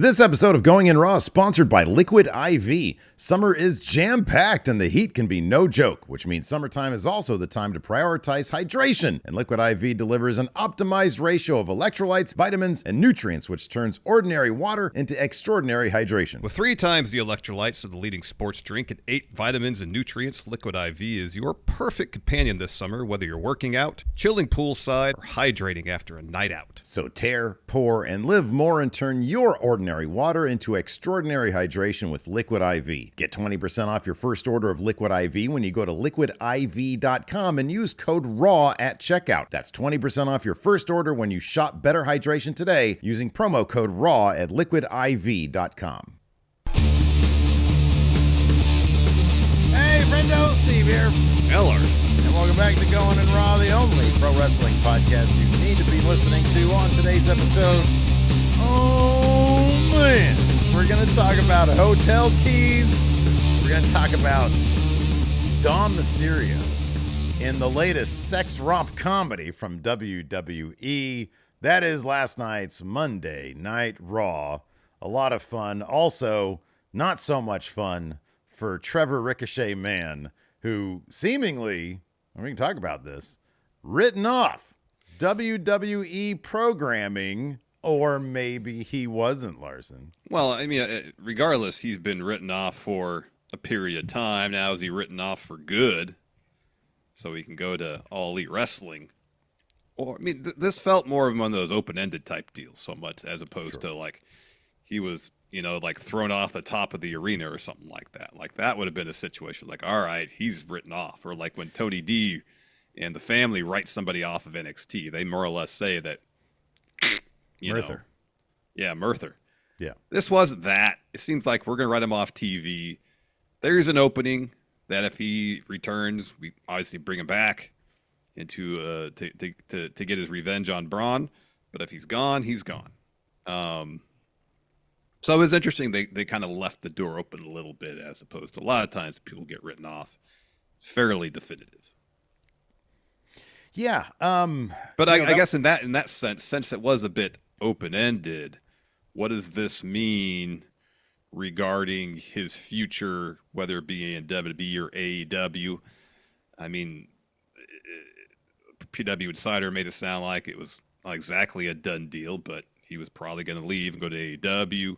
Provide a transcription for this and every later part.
This episode of Going in Raw is sponsored by Liquid IV. Summer is jam-packed and the heat can be no joke, which means summertime is also the time to prioritize hydration. And Liquid IV delivers an optimized ratio of electrolytes, vitamins, and nutrients, which turns ordinary water into extraordinary hydration. With 3 times the electrolytes of the leading sports drink and 8 vitamins and nutrients, Liquid IV is your perfect companion this summer, whether you're working out, chilling poolside, or hydrating after a night out. So tear, pour, and live more and turn your ordinary water into extraordinary hydration with Liquid IV. Get 20% off your first order of Liquid IV when you go to liquidiv.com and use code RAW at checkout. That's 20% off your first order when you shop Better Hydration today using promo code RAW at liquidiv.com. Hey, Friendo, Steve here. Larson. And welcome back to Going in Raw, the only pro wrestling podcast you need to be listening to. On today's episode, oh man, we're going to talk about hotel keys. We're going to talk about Dom Mysterio in the latest sex romp comedy from WWE. That is last night's Monday Night Raw. A lot of fun. Also, not so much fun for Trevor Ricochet Mann, who seemingly, and we can talk about this, written off WWE programming, or maybe he wasn't, Larson. Well, I mean, regardless, he's been written off for a period of time. Now is he written off for good so he can go to All Elite Wrestling? Or, I mean, this felt more of one of those open-ended type deals so much as opposed to, like, he was, you know, like thrown off the top of the arena or something like that. Like, that would have been a situation like, all right, he's written off. Or like when Tony D and the family write somebody off of NXT, they more or less say that, Merther. Merther. Yeah. This wasn't that. It seems like we're going to write him off TV. There's an opening that if he returns, we obviously bring him back into to get his revenge on Bron. But if he's gone, he's gone. So it was interesting. They kind of left the door open a little bit, as opposed to a lot of times people get written off. It's fairly definitive. Yeah. But I guess in that sense, since it was a bit open-ended, what does this mean regarding his future, whether it be in WWE or AEW? I mean, PW Insider made it sound like it was not exactly a done deal, but he was probably going to leave and go to AEW.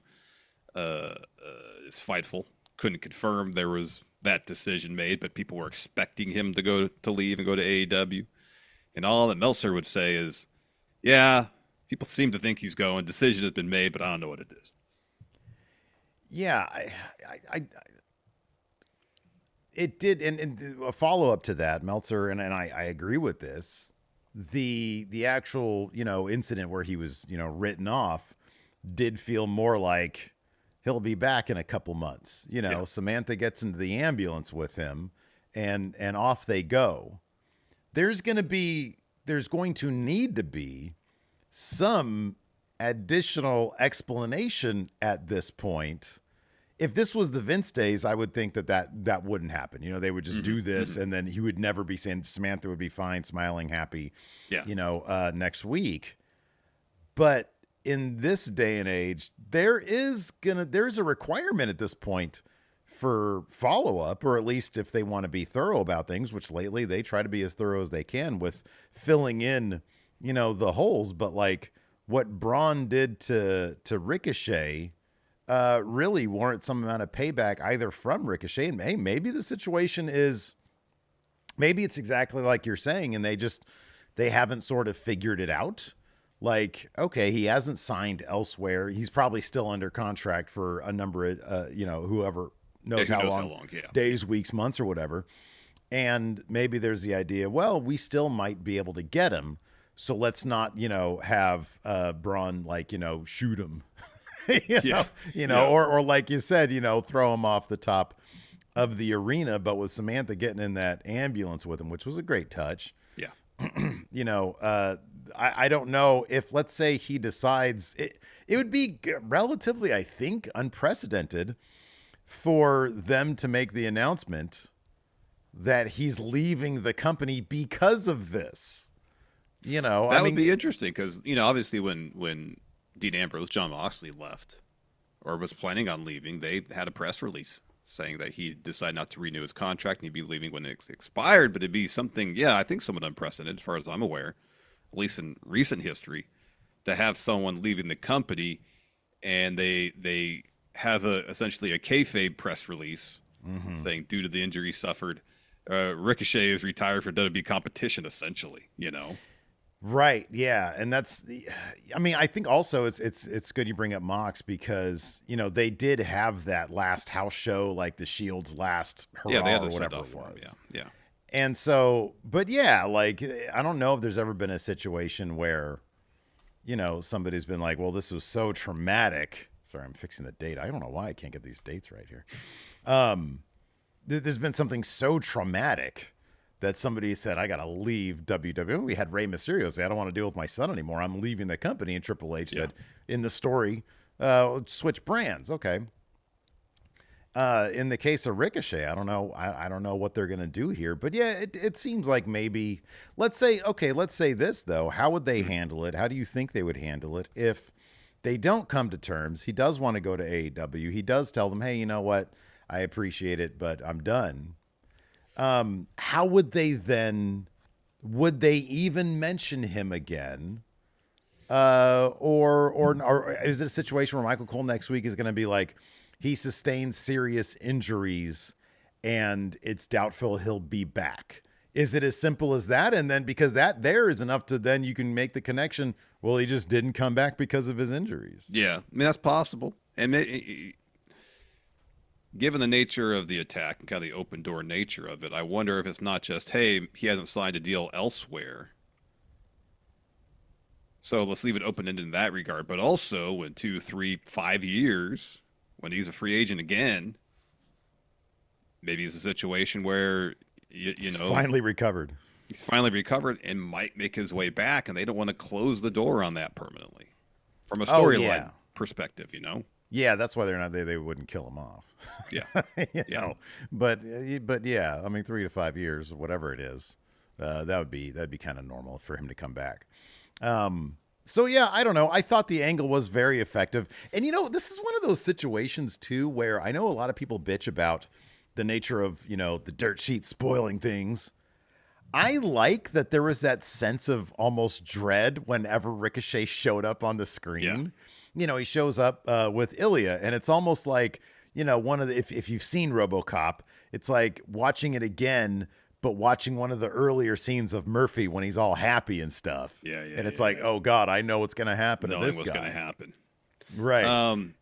It's Fightful couldn't confirm there was that decision made, but people were expecting him to leave and go to AEW. And all that Meltzer would say is, yeah, people seem to think he's going. Decision has been made, but I don't know what it is. Yeah, it did. And a follow-up to that, Meltzer, and I agree with this. The actual, incident where he was, written off did feel more like he'll be back in a couple months. Samantha gets into the ambulance with him and off they go. There's going to need to be some additional explanation at this point. If this was the Vince days, I would think that wouldn't happen. They would just do this and then he would never be saying, Samantha would be fine, smiling, happy, next week. But in this day and age, there's a requirement at this point for follow-up, or at least if they want to be thorough about things, which lately they try to be as thorough as they can with filling in, the holes. But like what Bron did to Ricochet really warrant some amount of payback either from Ricochet. And hey, maybe the situation is, maybe it's exactly like you're saying, and they haven't sort of figured it out. Like, okay, he hasn't signed elsewhere. He's probably still under contract for a number of, whoever knows how long, days, weeks, months, or whatever. And maybe there's the idea, well, we still might be able to get him. So let's not, have Braun, shoot him, or like you said, throw him off the top of the arena. But with Samantha getting in that ambulance with him, which was a great touch. Yeah. I don't know if, let's say he decides it would be relatively, I think, unprecedented for them to make the announcement that he's leaving the company because of this. That would be interesting because, obviously when Dean Ambrose, John Moxley left, or was planning on leaving, they had a press release saying that he decided not to renew his contract and he'd be leaving when it expired. But it'd be something, yeah, I think somewhat unprecedented, as far as I'm aware, at least in recent history, to have someone leaving the company and they have essentially a kayfabe press release saying due to the injury suffered, Ricochet is retired for WWE competition, essentially, you know. Right. Yeah. And I mean, I think also it's good you bring up Mox because, you know, they did have that last house show, like the Shield's last hurrah They had or to whatever send it off for him. was. Yeah. And so, but yeah, like, I don't know if there's ever been a situation where, you know, somebody's been like, well, this was so traumatic. Sorry, I'm fixing the date. I don't know why I can't get these dates right here. There's been something so traumatic that somebody said, I got to leave WWE. We had Rey Mysterio say, I don't want to deal with my son anymore. I'm leaving the company. And Triple H said, in the story, switch brands. Okay. In the case of Ricochet, I don't know. I don't know what they're going to do here. But yeah, it seems like maybe, let's say this, though. How would they handle it? How do you think they would handle it if they don't come to terms? He does want to go to AEW. He does tell them, hey, you know what? I appreciate it, but I'm done. How would they then, would they even mention him again? Or is it a situation where Michael Cole next week is going to be like, he sustained serious injuries and it's doubtful he'll be back? Is it as simple as that? And then because that there is enough to then you can make the connection. Well, he just didn't come back because of his injuries. Yeah. I mean, that's possible. And given the nature of the attack and kind of the open door nature of it, I wonder if it's not just, hey, he hasn't signed a deal elsewhere, so let's leave it open-ended in that regard. But also in 2, 3, 5 years, when he's a free agent again, maybe it's a situation where, you know, Finally recovered. He's finally recovered and might make his way back, and they don't want to close the door on that permanently from a storyline perspective, you know? Yeah, that's why they wouldn't kill him off. Yeah. you know, but yeah, I mean, 3 to 5 years, whatever it is, that'd be kind of normal for him to come back. So yeah, I don't know. I thought the angle was very effective. And you know, this is one of those situations too, where I know a lot of people bitch about the nature of, you know, the dirt sheet spoiling things. I like that there was that sense of almost dread whenever Ricochet showed up on the screen. Yeah. You know, he shows up with Ilya, and it's almost like, you know, one of the, if you've seen RoboCop, it's like watching it again, but watching one of the earlier scenes of Murphy when he's all happy and stuff. And it's oh God, I know what's going to happen to this guy. What's going to happen. Right.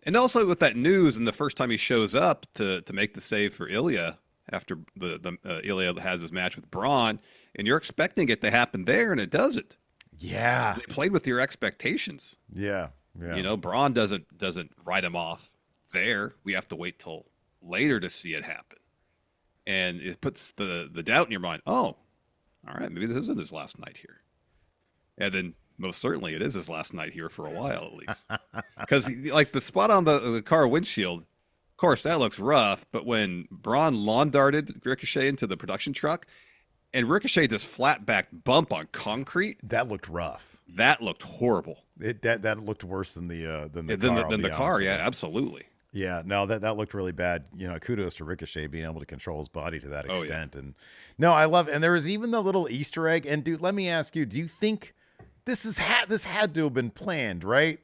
And also with that news, and the first time he shows up to make the save for Ilya after the Ilya has his match with Bron, and you're expecting it to happen there, and it doesn't. Yeah. They played with your expectations. Yeah. You know, Bron doesn't write him off there. We have to wait till later to see it happen. And it puts the doubt in your mind. Oh, all right, maybe this isn't his last night here. And then most certainly it is his last night here for a while at least. Because like the spot on the car windshield, of course, that looks rough. But when Braun lawn darted Ricochet into the production truck, and Ricochet just flat back bump on concrete, that looked rough. That looked horrible. That looked worse than the car. Yeah, absolutely. Yeah, no, that looked really bad. You know, kudos to Ricochet being able to control his body to that extent. And no, I love it. And there was even the little Easter egg. And dude, let me ask you, do you think this had to have been planned, right?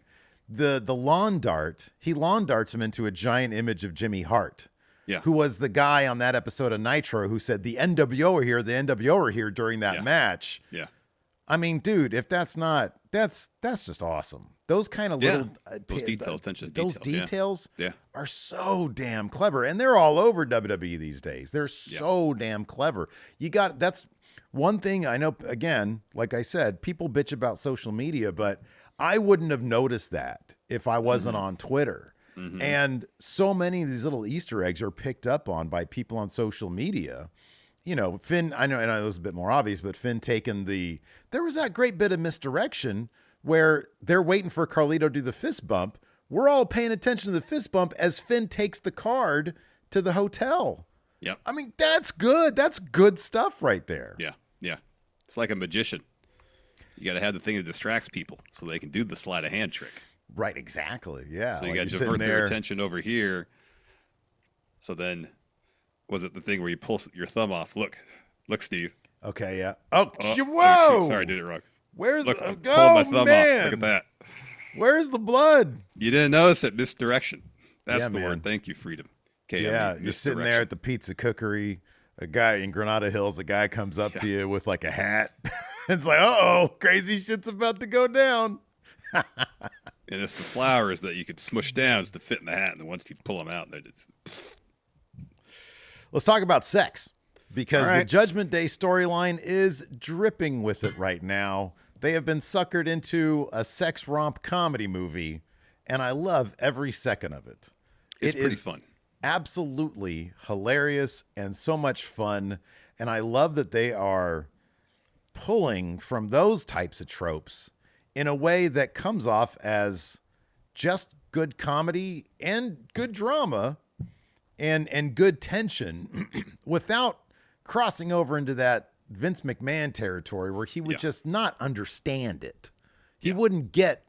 The lawn dart, he lawn darts him into a giant image of Jimmy Hart. Yeah. Who was the guy on that episode of Nitro who said the NWO are here during that match. Yeah. I mean, dude, if that's just awesome. Those kind of little those details, details are so damn clever, and they're all over WWE these days. They're so damn clever. That's one thing I know. Again, like I said, people bitch about social media, but I wouldn't have noticed that if I wasn't on Twitter. Mm-hmm. And so many of these little Easter eggs are picked up on by people on social media. You know, Finn, I know it was a bit more obvious, but Finn there was that great bit of misdirection where they're waiting for Carlito to do the fist bump. We're all paying attention to the fist bump as Finn takes the card to the hotel. Yep. I mean, that's good. That's good stuff right there. Yeah. Yeah. It's like a magician. You got to have the thing that distracts people so they can do the sleight of hand trick. Right, exactly. Yeah. So you Like got you're to sitting divert their there. attention over here. So then, was it the thing where you pull your thumb off? Look, Steve. Okay, yeah. Oh, Oh, oh shoot! Sorry, I whoa! did it wrong. Where's Look, the? I'm pulling my Oh thumb off. Look at man! that. Where's the blood? You didn't notice it. Misdirection. That's Yeah, the man. word. Thank you, freedom. KME. Yeah, you're sitting there Misdirection. at the pizza cookery. A guy in Granada Hills, a guy comes up Yeah. to you with like a hat. It's like, oh, crazy shit's about to go down. And it's the flowers that you could smush down to fit in the hat, and then once you pull them out, they're just... Let's talk about sex because All the right. Judgment Day storyline is dripping with it right now. They have been suckered into a sex romp comedy movie, and I love every second of it. It's It pretty is fun. absolutely hilarious and so much fun. And I love that they are pulling from those types of tropes in a way that comes off as just good comedy and good drama and good tension without crossing over into that Vince McMahon territory where he would Yeah. just not understand it. He wouldn't get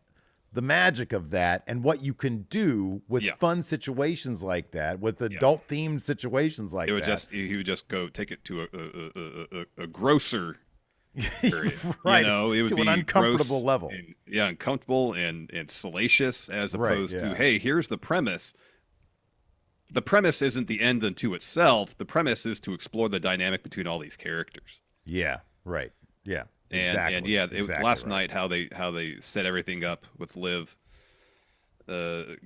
the magic of that and what you can do with Yeah. fun situations like that, with adult themed situations like It would that. he would just go take it to a grosser area. Right. You know, it would To be an uncomfortable gross level. and, uncomfortable and salacious, as Right, opposed yeah. to, hey, here's the premise. The premise isn't the end unto itself. The premise is to explore the dynamic between all these characters. Yeah, right. Yeah. And Exactly. and yeah, it was exactly last right. night how they set everything up with Liv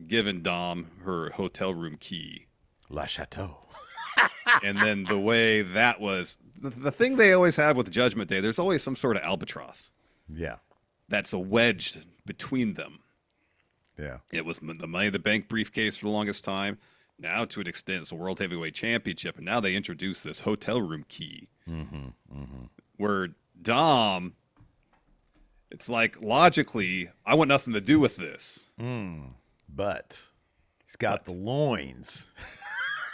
giving Dom her hotel room key. La Chateau. And then the way that was the thing they always have with Judgment Day, there's always some sort of albatross Yeah. that's a wedge between them. Yeah. It was the Money in the Bank briefcase for the longest time. Now, to an extent, it's the World Heavyweight Championship, and now they introduce this hotel room key, where Dom, it's like logically, I want nothing to do with this. But he's got the loins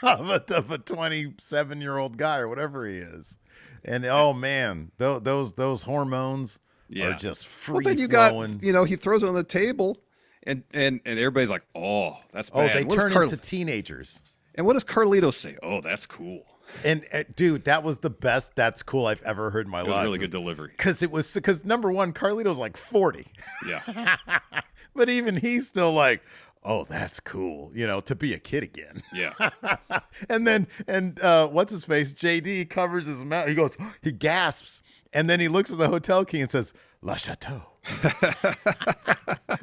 of a 27-year-old guy or whatever he is. And oh man, those hormones are just free Well, then you flowing. got, he throws it on the table, and everybody's like, "Oh, that's Oh, bad." they What does turn into teenagers. And what does Carlito say? "Oh, that's cool." And dude, that was the best "that's cool" I've ever heard in my It was life. really good delivery. Because number one, Carlito's like 40. Yeah, But even he's still like, oh, that's cool, to be a kid again. yeah. And what's his face? JD covers his mouth. He gasps. And then he looks at the hotel key and says, La Chateau.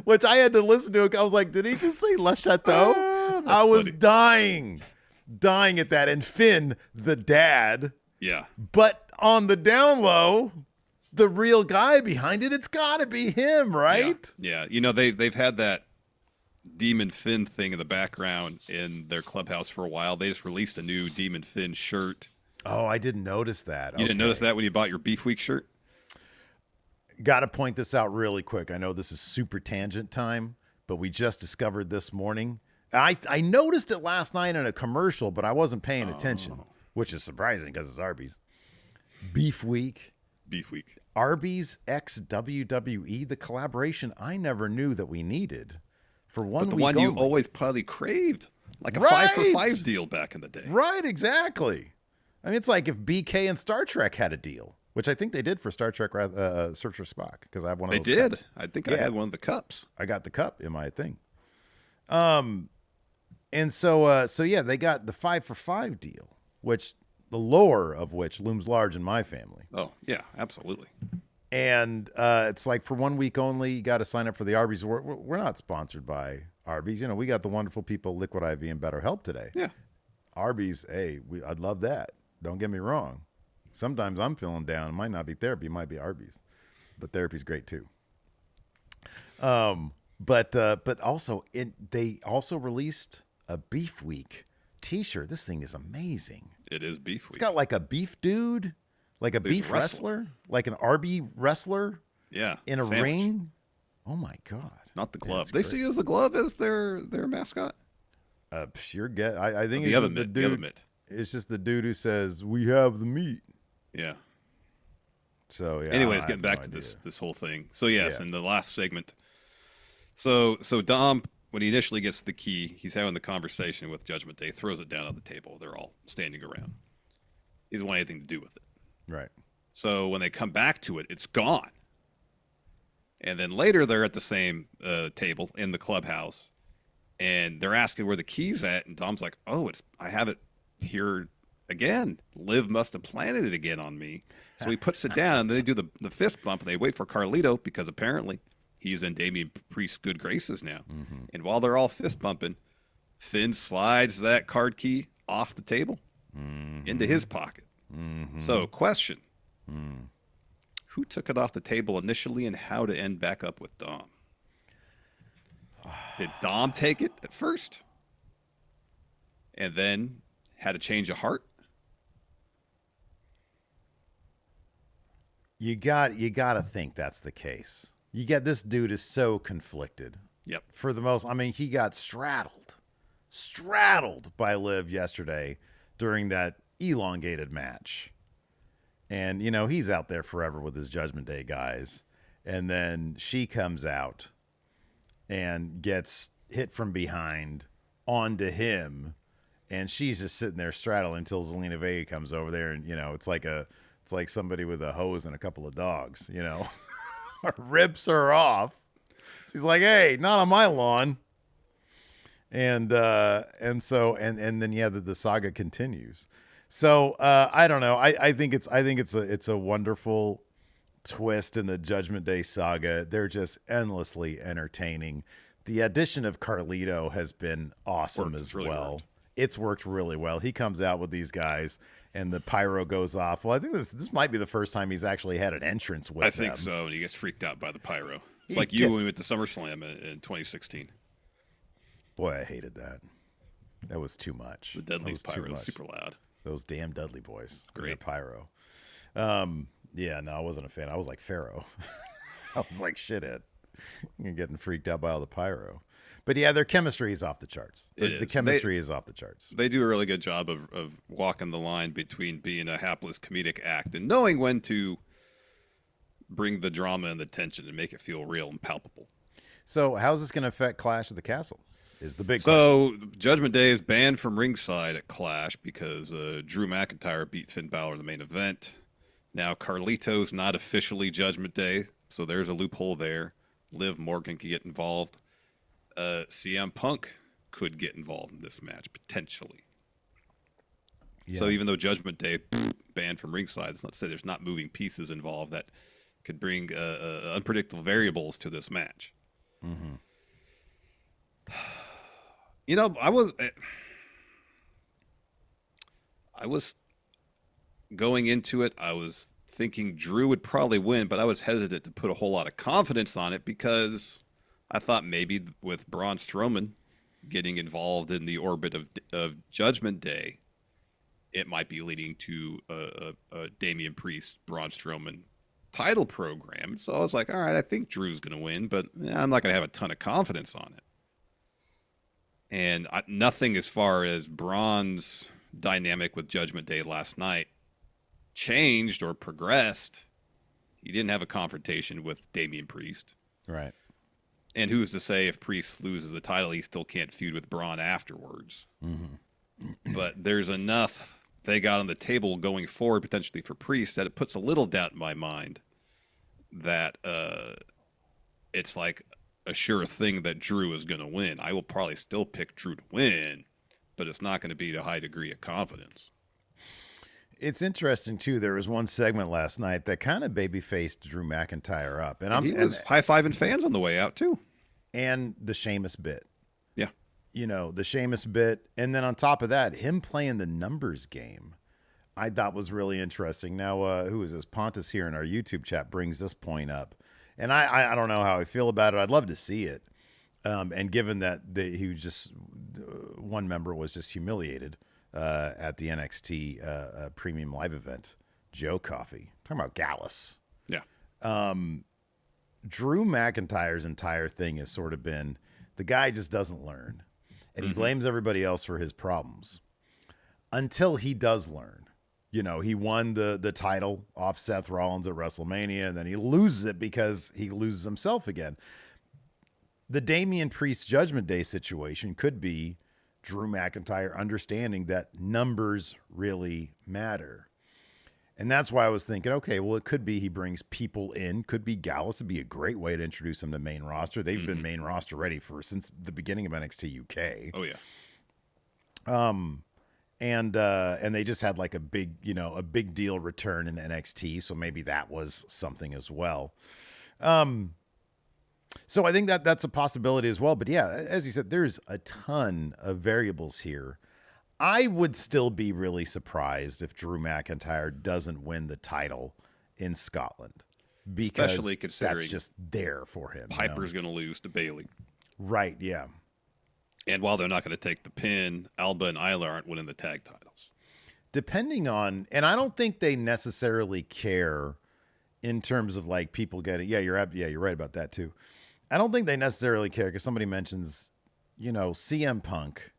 Which I had to listen to. I was like, did he just say La Chateau? I was dying at that. And Finn, the dad, Yeah. but on the down low, the real guy behind it, it's got to be him, right? Yeah. They've had that Demon Finn thing in the background in their clubhouse for a while. They just released a new Demon Finn shirt. Oh, I didn't notice that. You didn't notice that when you bought your Beef Week shirt? Got to point this out really quick. I know this is super tangent time, but we just discovered this morning. I noticed it last night in a commercial, but I wasn't paying attention, which is surprising because it's Arby's. Beef Week. Beef Week. Arby's x WWE, the collaboration I never knew that we needed for one But the week one only. you always probably craved. Like a Right. 5-for-5 deal back in the day. Right, exactly. I mean, it's like if BK and Star Trek had a deal, which I think they did for Star Trek Search for Spock, because I have one of They those did. cups. I think I Yeah. had one of the cups. I got the cup in my thing. And so yeah, they got the 5-for-5 deal, which the lore of which looms large in my family. Oh, yeah, absolutely. And it's like for 1 week only, you got to sign up for the Arby's. We're not sponsored by Arby's. We got the wonderful people, Liquid IV and BetterHelp today. Yeah. Arby's, hey, I'd love that. Don't get me wrong. Sometimes I'm feeling down. It might not be therapy. It might be Arby's. But therapy's great too. But also, they also released a Beef Week T-shirt. This thing is amazing. It is Beef Week. It's got like a beef dude, like a beef wrestler, like an Arby wrestler yeah. in a sandwich. ring. Oh my God. Not the Man, glove. it's They great. still use the glove as their mascot? Sure get. I think The it's other just the mitt. The other dude. mitt. It's just the dude who says, "We have the meat." Yeah. So yeah. Anyways, I getting have back no to idea. this whole thing. So yes, Yeah. in the last segment, So Dom, when he initially gets the key, he's having the conversation with Judgment Day, throws it down on the table. They're all standing around. He doesn't want anything to do with it. Right. So when they come back to it, it's gone. And then later they're at the same table in the clubhouse, and they're asking where the key's at, and Dom's like, "Oh, I have it here again. Liv must have planted it again on me." So he puts it down, and they do the fist bump, and they wait for Carlito because apparently he's in Damian Priest's good graces now. Mm-hmm. And while they're all fist bumping, Finn slides that card key off the table into his pocket. Mm-hmm. So, question. Who took it off the table initially, and how to end back up with Dom? Did Dom take it at first and then had a change of heart? You got to think that's the case. This dude is so conflicted. Yep. For the most, I mean, he got straddled by Liv yesterday during that elongated match. And, he's out there forever with his Judgment Day guys. And then she comes out and gets hit from behind onto him. And she's just sitting there straddling until Zelina Vega comes over there. And, it's like somebody with a hose and a couple of dogs, rips her off. She's like, "Hey, not on my lawn." And so then the saga continues. So I don't know. I think it's a wonderful twist in the Judgment Day saga. They're just endlessly entertaining. The addition of Carlito has been awesome as well. It's worked really well. He comes out with these guys, and the pyro goes off. Well, I think this might be the first time he's actually had an entrance with them. I think so, and he gets freaked out by the pyro. It's like you when we went to SummerSlam in 2016. Boy, I hated that. That was too much. The Dudley's pyro was super loud. Those damn Dudley boys. Great. Pyro. Yeah, no, I wasn't a fan. I was like Pharaoh. I was like shithead. You're getting freaked out by all the pyro. But yeah, their chemistry is off the charts. The chemistry is off the charts. They do a really good job of walking the line between being a hapless comedic act and knowing when to bring the drama and the tension and make it feel real and palpable. So how's this going to affect Clash of the Castle? Is the big question. So Judgment Day is banned from ringside at Clash because Drew McIntyre beat Finn Balor in the main event. Now Carlito's not officially Judgment Day, so there's a loophole there. Liv Morgan could get involved. CM Punk could get involved in this match, potentially. Yeah. So even though Judgment Day banned from ringside, it's not to say there's not moving pieces involved that could bring unpredictable variables to this match. Mm-hmm. I was going into it, I was thinking Drew would probably win, but I was hesitant to put a whole lot of confidence on it because I thought maybe with Braun Strowman getting involved in the orbit of Judgment Day, it might be leading to a Damian Priest, Braun Strowman title program. So I was like, all right, I think Drew's going to win, but I'm not going to have a ton of confidence on it. And nothing as far as Braun's dynamic with Judgment Day last night changed or progressed. He didn't have a confrontation with Damian Priest. Right. And who's to say if Priest loses the title, he still can't feud with Braun afterwards. Mm-hmm. But there's enough they got on the table going forward potentially for Priest that it puts a little doubt in my mind that it's like a sure thing that Drew is going to win. I will probably still pick Drew to win, but it's not going to be to a high degree of confidence. It's interesting, too. There was one segment last night that kind of babyfaced Drew McIntyre up. And he was high-fiving fans on the way out, too. And the Sheamus bit. Yeah. The Sheamus bit. And then on top of that, him playing the numbers game, I thought was really interesting. Now, who is this? Pontus here in our YouTube chat brings this point up. And I don't know how I feel about it. I'd love to see it. And given that one member was just humiliated at the NXT Premium Live event, Joe Coffey. Talking about Gallus. Yeah. Drew McIntyre's entire thing has sort of been the guy just doesn't learn. And he blames everybody else for his problems until he does learn. He won the title off Seth Rollins at WrestleMania, and then he loses it because he loses himself again. the Damian Priest Judgment Day situation could be Drew McIntyre understanding that numbers really matter. And that's why I was thinking, okay, well, it could be he brings people in. Could be Gallus. Would be a great way to introduce him to main roster. They've been main roster ready since the beginning of NXT UK. Oh yeah. And they just had like a big deal return in NXT, so maybe that was something as well. So I think that's a possibility as well. But yeah, as you said, there's a ton of variables here. I would still be really surprised if Drew McIntyre doesn't win the title in Scotland, because Especially considering that's just there for him. Piper's going to lose to Bayley. Right, yeah. And while they're not going to take the pin, Alba and Isla aren't winning the tag titles. Depending on, and I don't think they necessarily care in terms of like people getting, you're right about that too. I don't think they necessarily care because somebody mentions, CM Punk,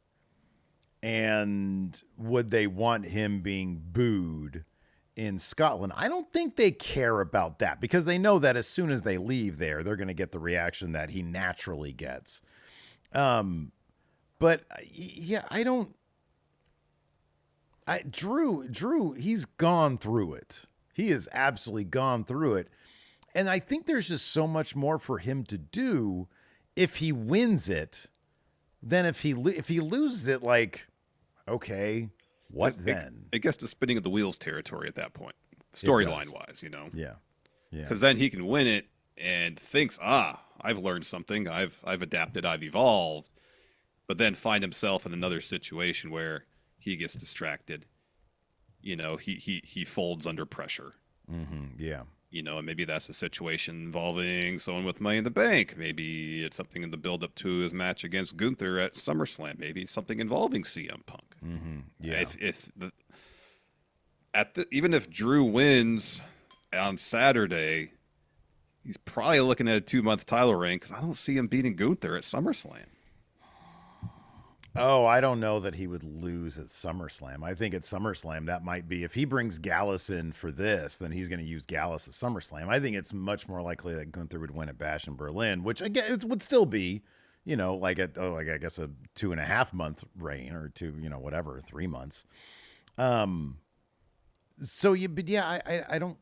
and would they want him being booed in Scotland? I don't think they care about that because they know that as soon as they leave there, they're going to get the reaction that he naturally gets. But yeah, Drew, he's gone through it. He has absolutely gone through it. And I think there's just so much more for him to do if he wins it than if he loses it. Like, okay, what then? It gets to spinning of the wheels territory at that point, storyline wise, Yeah. Because then he can win it and thinks, I've learned something, I've adapted, I've evolved, but then find himself in another situation where he gets distracted. He folds under pressure. Mm-hmm. Yeah. And maybe that's a situation involving someone with Money in the Bank. Maybe it's something in the build-up to his match against Gunther at SummerSlam. Maybe something involving CM Punk. Mm-hmm. Yeah. Even if Drew wins on Saturday, he's probably looking at a 2-month title reign because I don't see him beating Gunther at SummerSlam. Oh, I don't know that he would lose at SummerSlam. I think at SummerSlam, that might be, if he brings Gallus in for this, then he's going to use Gallus at SummerSlam. I think it's much more likely that Gunther would win at Bash in Berlin, which again, it would still be, I guess a 2.5 month reign or 3 months. But yeah, I don't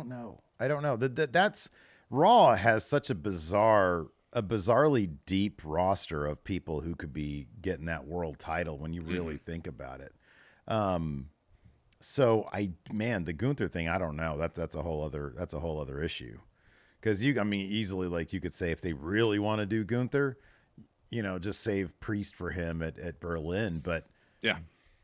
know. I don't know. That's Raw has such a bizarrely deep roster of people who could be getting that world title when you really think about it. So the Gunther thing, I don't know. That's a whole other issue. Because easily, like, you could say if they really want to do Gunther, just save Priest for him at Berlin. But yeah,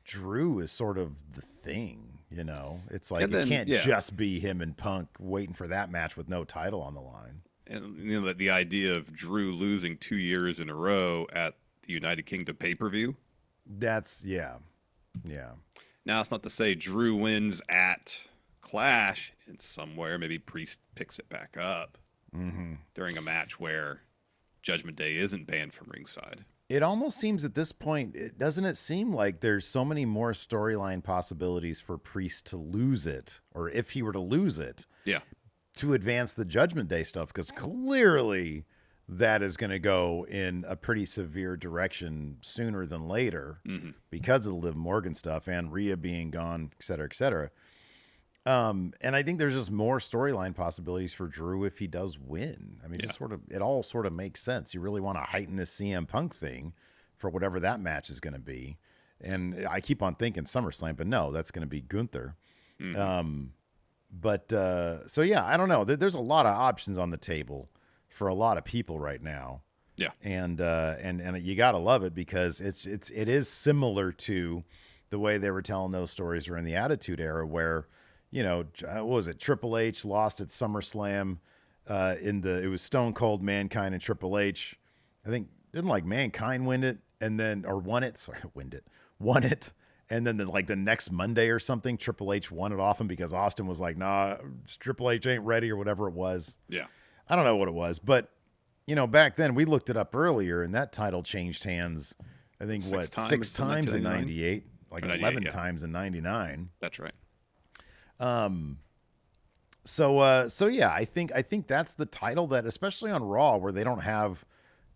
Drew is sort of the thing, It's like it can't just be him and Punk waiting for that match with no title on the line. And the idea of Drew losing 2 years in a row at the United Kingdom pay-per-view. That's, yeah. Now, it's not to say Drew wins at Clash and somewhere. Maybe Priest picks it back up during a match where Judgment Day isn't banned from ringside. It almost seems at this point, doesn't it seem like there's so many more storyline possibilities for Priest to lose it, or if he were to lose it. Yeah. To advance the Judgment Day stuff, because clearly that is going to go in a pretty severe direction sooner than later because of the Liv Morgan stuff and Rhea being gone, et cetera, et cetera. And I think there's just more storyline possibilities for Drew if he does win. Just it all sort of makes sense. You really want to heighten this CM Punk thing for whatever that match is going to be. And I keep on thinking SummerSlam, but no, that's going to be Gunther. But so yeah, I don't know. There's a lot of options on the table for a lot of people right now. Yeah, and you gotta love it because it is similar to the way they were telling those stories during the Attitude Era, where what was it? Triple H lost at SummerSlam. It was Stone Cold, Mankind, and Triple H. I think didn't like Mankind win it won it. And then the next Monday or something, Triple H won it off him because Austin was like, nah, Triple H ain't ready or whatever it was. Yeah. I don't know what it was. But, back then we looked it up earlier and that title changed hands, I think, six times in 98, like 11 times in 99. That's right. So yeah, I think that's the title that, especially on Raw, where they don't have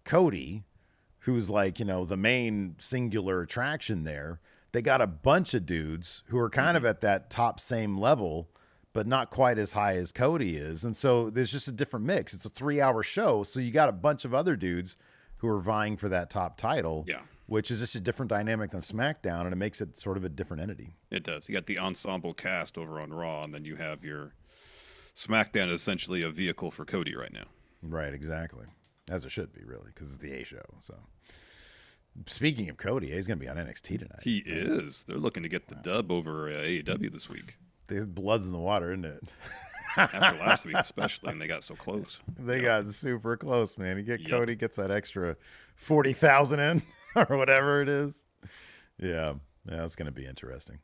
Cody, who's like, the main singular attraction there. They got a bunch of dudes who are kind of at that top same level, but not quite as high as Cody is. And so there's just a different mix. It's a 3-hour show. So you got a bunch of other dudes who are vying for that top title, which is just a different dynamic than SmackDown. And it makes it sort of a different entity. It does. You got the ensemble cast over on Raw, and then you have your SmackDown, essentially a vehicle for Cody right now. Right, exactly. As it should be, really, because it's the A show. So, speaking of Cody, he's going to be on NXT tonight. He is. They're looking to get the dub over AEW this week. The blood's in the water, isn't it? After last week, especially, and they got so close. They got super close, man. Cody gets that extra 40,000 in or whatever it is. Yeah, it's going to be interesting.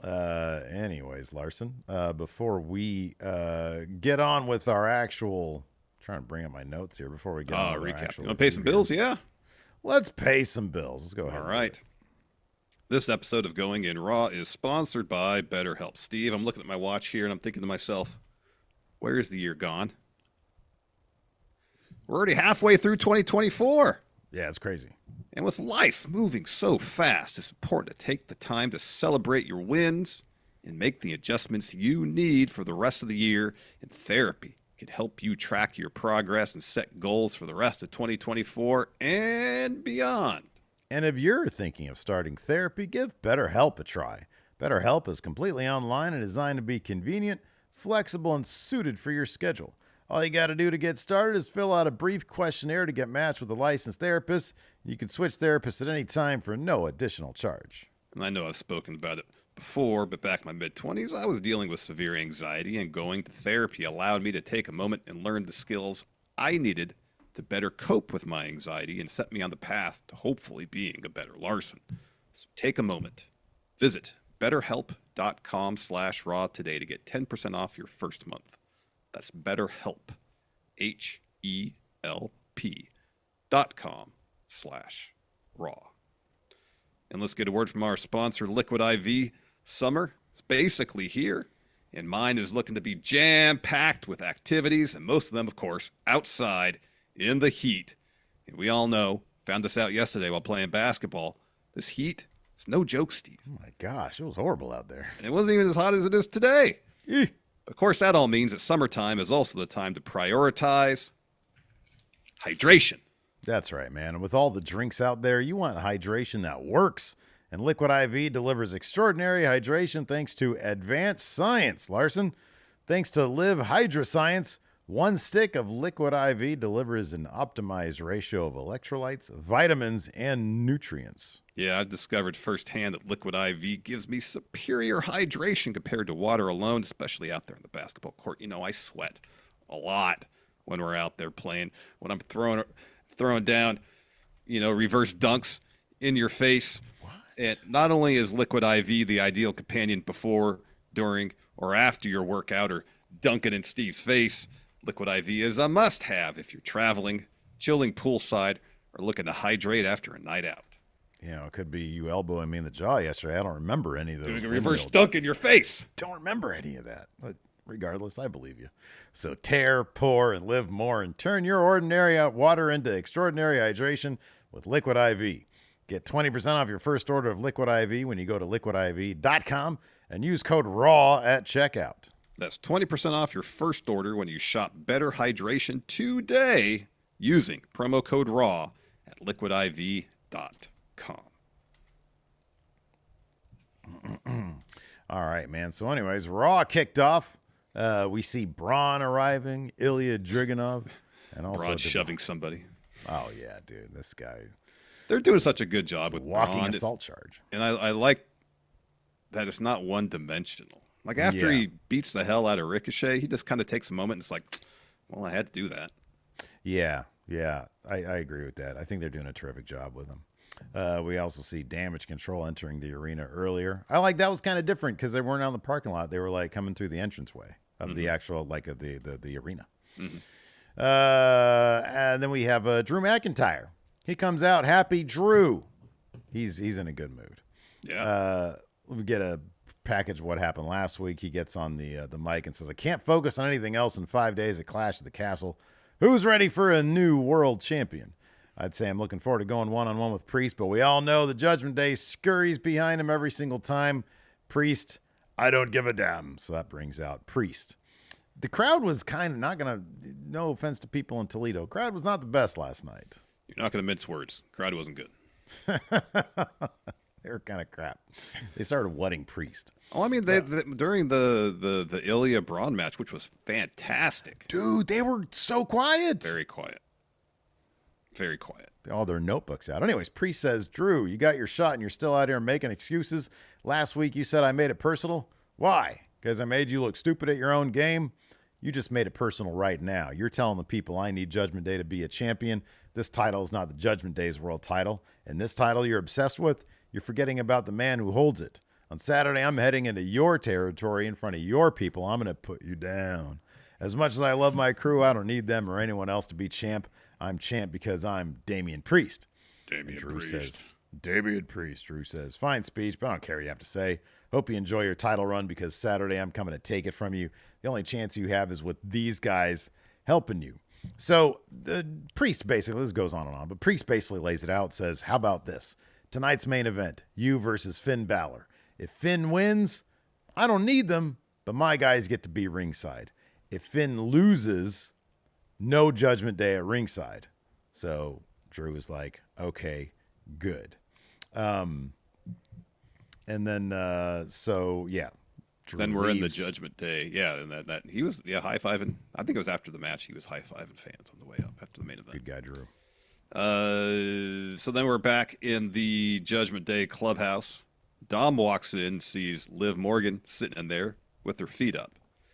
Anyways, Larson, before we get on with our actual, trying to bring up my notes here before we get on with our actual. You want to pay some bills? Yeah. Let's pay some bills. Let's go ahead. All right. This episode of Going In Raw is sponsored by BetterHelp. Steve, I'm looking at my watch here and I'm thinking to myself, where is the year gone? We're already halfway through 2024. Yeah, it's crazy. And with life moving so fast, it's important to take the time to celebrate your wins and make the adjustments you need for the rest of the year. And therapy can help you track your progress and set goals for the rest of 2024 and beyond. And if you're thinking of starting therapy, give BetterHelp a try. BetterHelp is completely online and designed to be convenient, flexible, and suited for your schedule. All you got to do to get started is fill out a brief questionnaire to get matched with a licensed therapist. You can switch therapists at any time for no additional charge. And I know I've spoken about it before, but back in my mid-20s, I was dealing with severe anxiety, and going to therapy allowed me to take a moment and learn the skills I needed to better cope with my anxiety and set me on the path to hopefully being a better Larson. So take a moment. Visit betterhelp.com/raw today to get 10% off your first month. That's BetterHelp, HELP.com/raw. And let's get a word from our sponsor, Liquid IV. Summer is basically here, and mine is looking to be jam-packed with activities, and most of them, of course, outside in the heat. And we all know, found this out yesterday while playing basketball, this heat is no joke, Steve. Oh my gosh, it was horrible out there. And it wasn't even as hot as it is today. Of course, that all means that summertime is also the time to prioritize hydration. That's right, man. And with all the drinks out there, you want hydration that works. And Liquid IV delivers extraordinary hydration thanks to advanced science. Larson, thanks to Live Hydra Science, one stick of Liquid IV delivers an optimized ratio of electrolytes, vitamins, and nutrients. Yeah, I've discovered firsthand that Liquid IV gives me superior hydration compared to water alone, especially out there in the basketball court. You know, I sweat a lot when we're out there playing. When I'm throwing down, reverse dunks in your face. What? And not only is Liquid IV the ideal companion before, during, or after your workout or dunking in Steve's face, Liquid IV is a must-have if you're traveling, chilling poolside, or looking to hydrate after a night out. It could be you elbowing me in the jaw yesterday. I don't remember any of those. Doing a reverse dunk in your face. Don't remember any of that. But regardless, I believe you. So tear, pour, and live more, and turn your ordinary water into extraordinary hydration with Liquid IV. Get 20% off your first order of Liquid IV when you go to liquidiv.com and use code RAW at checkout. That's 20% off your first order when you shop Better Hydration today using promo code RAW at liquidiv.com. All right, man. So anyways, Raw kicked off. We see Bron arriving, Ilya Dragunov, and also Bron shoving somebody. Oh, yeah, dude. This guy. They're doing such a good job with walking Bron. assault charge. And I like that it's not one-dimensional. Like, after he beats the hell out of Ricochet, he just kind of takes a moment and it's like, well, I had to do that. Yeah. I agree with that. I think they're doing a terrific job with him. We also see Damage Control entering the arena earlier. I like that was kind of different because they weren't out in the parking lot. They were like coming through the entranceway of the actual, like, of the arena. Mm-hmm. And then we have Drew McIntyre. He comes out happy. Drew. He's in a good mood. Yeah. We get a package of what happened last week. He gets on the mic and says, I can't focus on anything else in 5 days at Clash at the Castle. Who's ready for a new world champion? I'd say I'm looking forward to going one-on-one with Priest, but we all know the Judgment Day scurries behind him every single time. Priest, I don't give a damn. So that brings out Priest. The crowd was kind of not going to, no offense to people in Toledo, crowd was not the best last night. You're not going to mince words. Crowd wasn't good. They were kind of crap. They started wetting Priest. Oh, I mean, during the Ilya Bron match, which was fantastic. Dude, they were so quiet. Very quiet. Very quiet. All their notebooks out. Anyways, Priest says, Drew, you got your shot and you're still out here making excuses. Last week you said I made it personal. Why? Because I made you look stupid at your own game? You just made it personal right now. You're telling the people I need Judgment Day to be a champion. This title is not the Judgment Day's world title. And this title you're obsessed with, you're forgetting about the man who holds it. On Saturday, I'm heading into your territory in front of your people. I'm going to put you down. As much as I love my crew, I don't need them or anyone else to be champ. I'm champ because I'm Damian Priest. Drew says, Damian Priest. Drew says, fine speech, but I don't care what you have to say. Hope you enjoy your title run because Saturday I'm coming to take it from you. The only chance you have is with these guys helping you. So the Priest basically, this goes on and on, but Priest basically lays it out, says, how about this? Tonight's main event, you versus Finn Balor. If Finn wins, I don't need them, but my guys get to be ringside. If Finn loses, no Judgment Day at ringside. So Drew is like, okay, good. And then, so yeah. Drew then we're leaves. in the Judgment Day. Yeah, and that he was high-fiving. I think it was after the match. He was high-fiving fans on the way up after the main event. Good guy, Drew. So then we're back in the Judgment Day clubhouse. Dom walks in, sees Liv Morgan sitting in there with her feet up.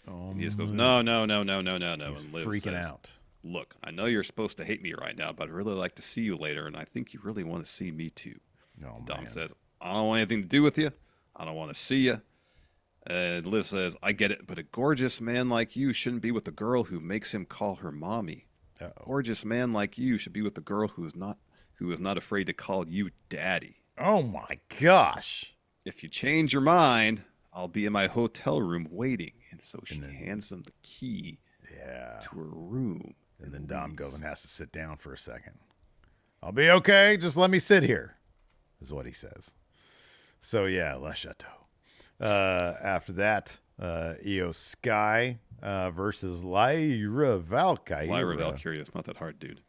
Oh, and he just goes, no. he's And Liv freaking says, out. look, I know you're supposed to hate me right now, but I'd really like to see you later, and I think you really want to see me too. Oh, Dom man. says, I don't want anything to do with you. I don't want to see you. And Liv says, I get it, but a gorgeous man like you shouldn't be with a girl who makes him call her mommy. Uh-oh. A gorgeous man like you should be with a girl who is not afraid to call you daddy. Oh my gosh. If you change your mind, I'll be in my hotel room waiting. And so she hands them the key to her room. And then Dom goes and has to sit down for a second. I'll be okay. Just let me sit here, is what he says. So, yeah, Le Chateau. After that, Io Sky versus Lyra Valkyria. Lyra Valkyria. It's not that hard, dude.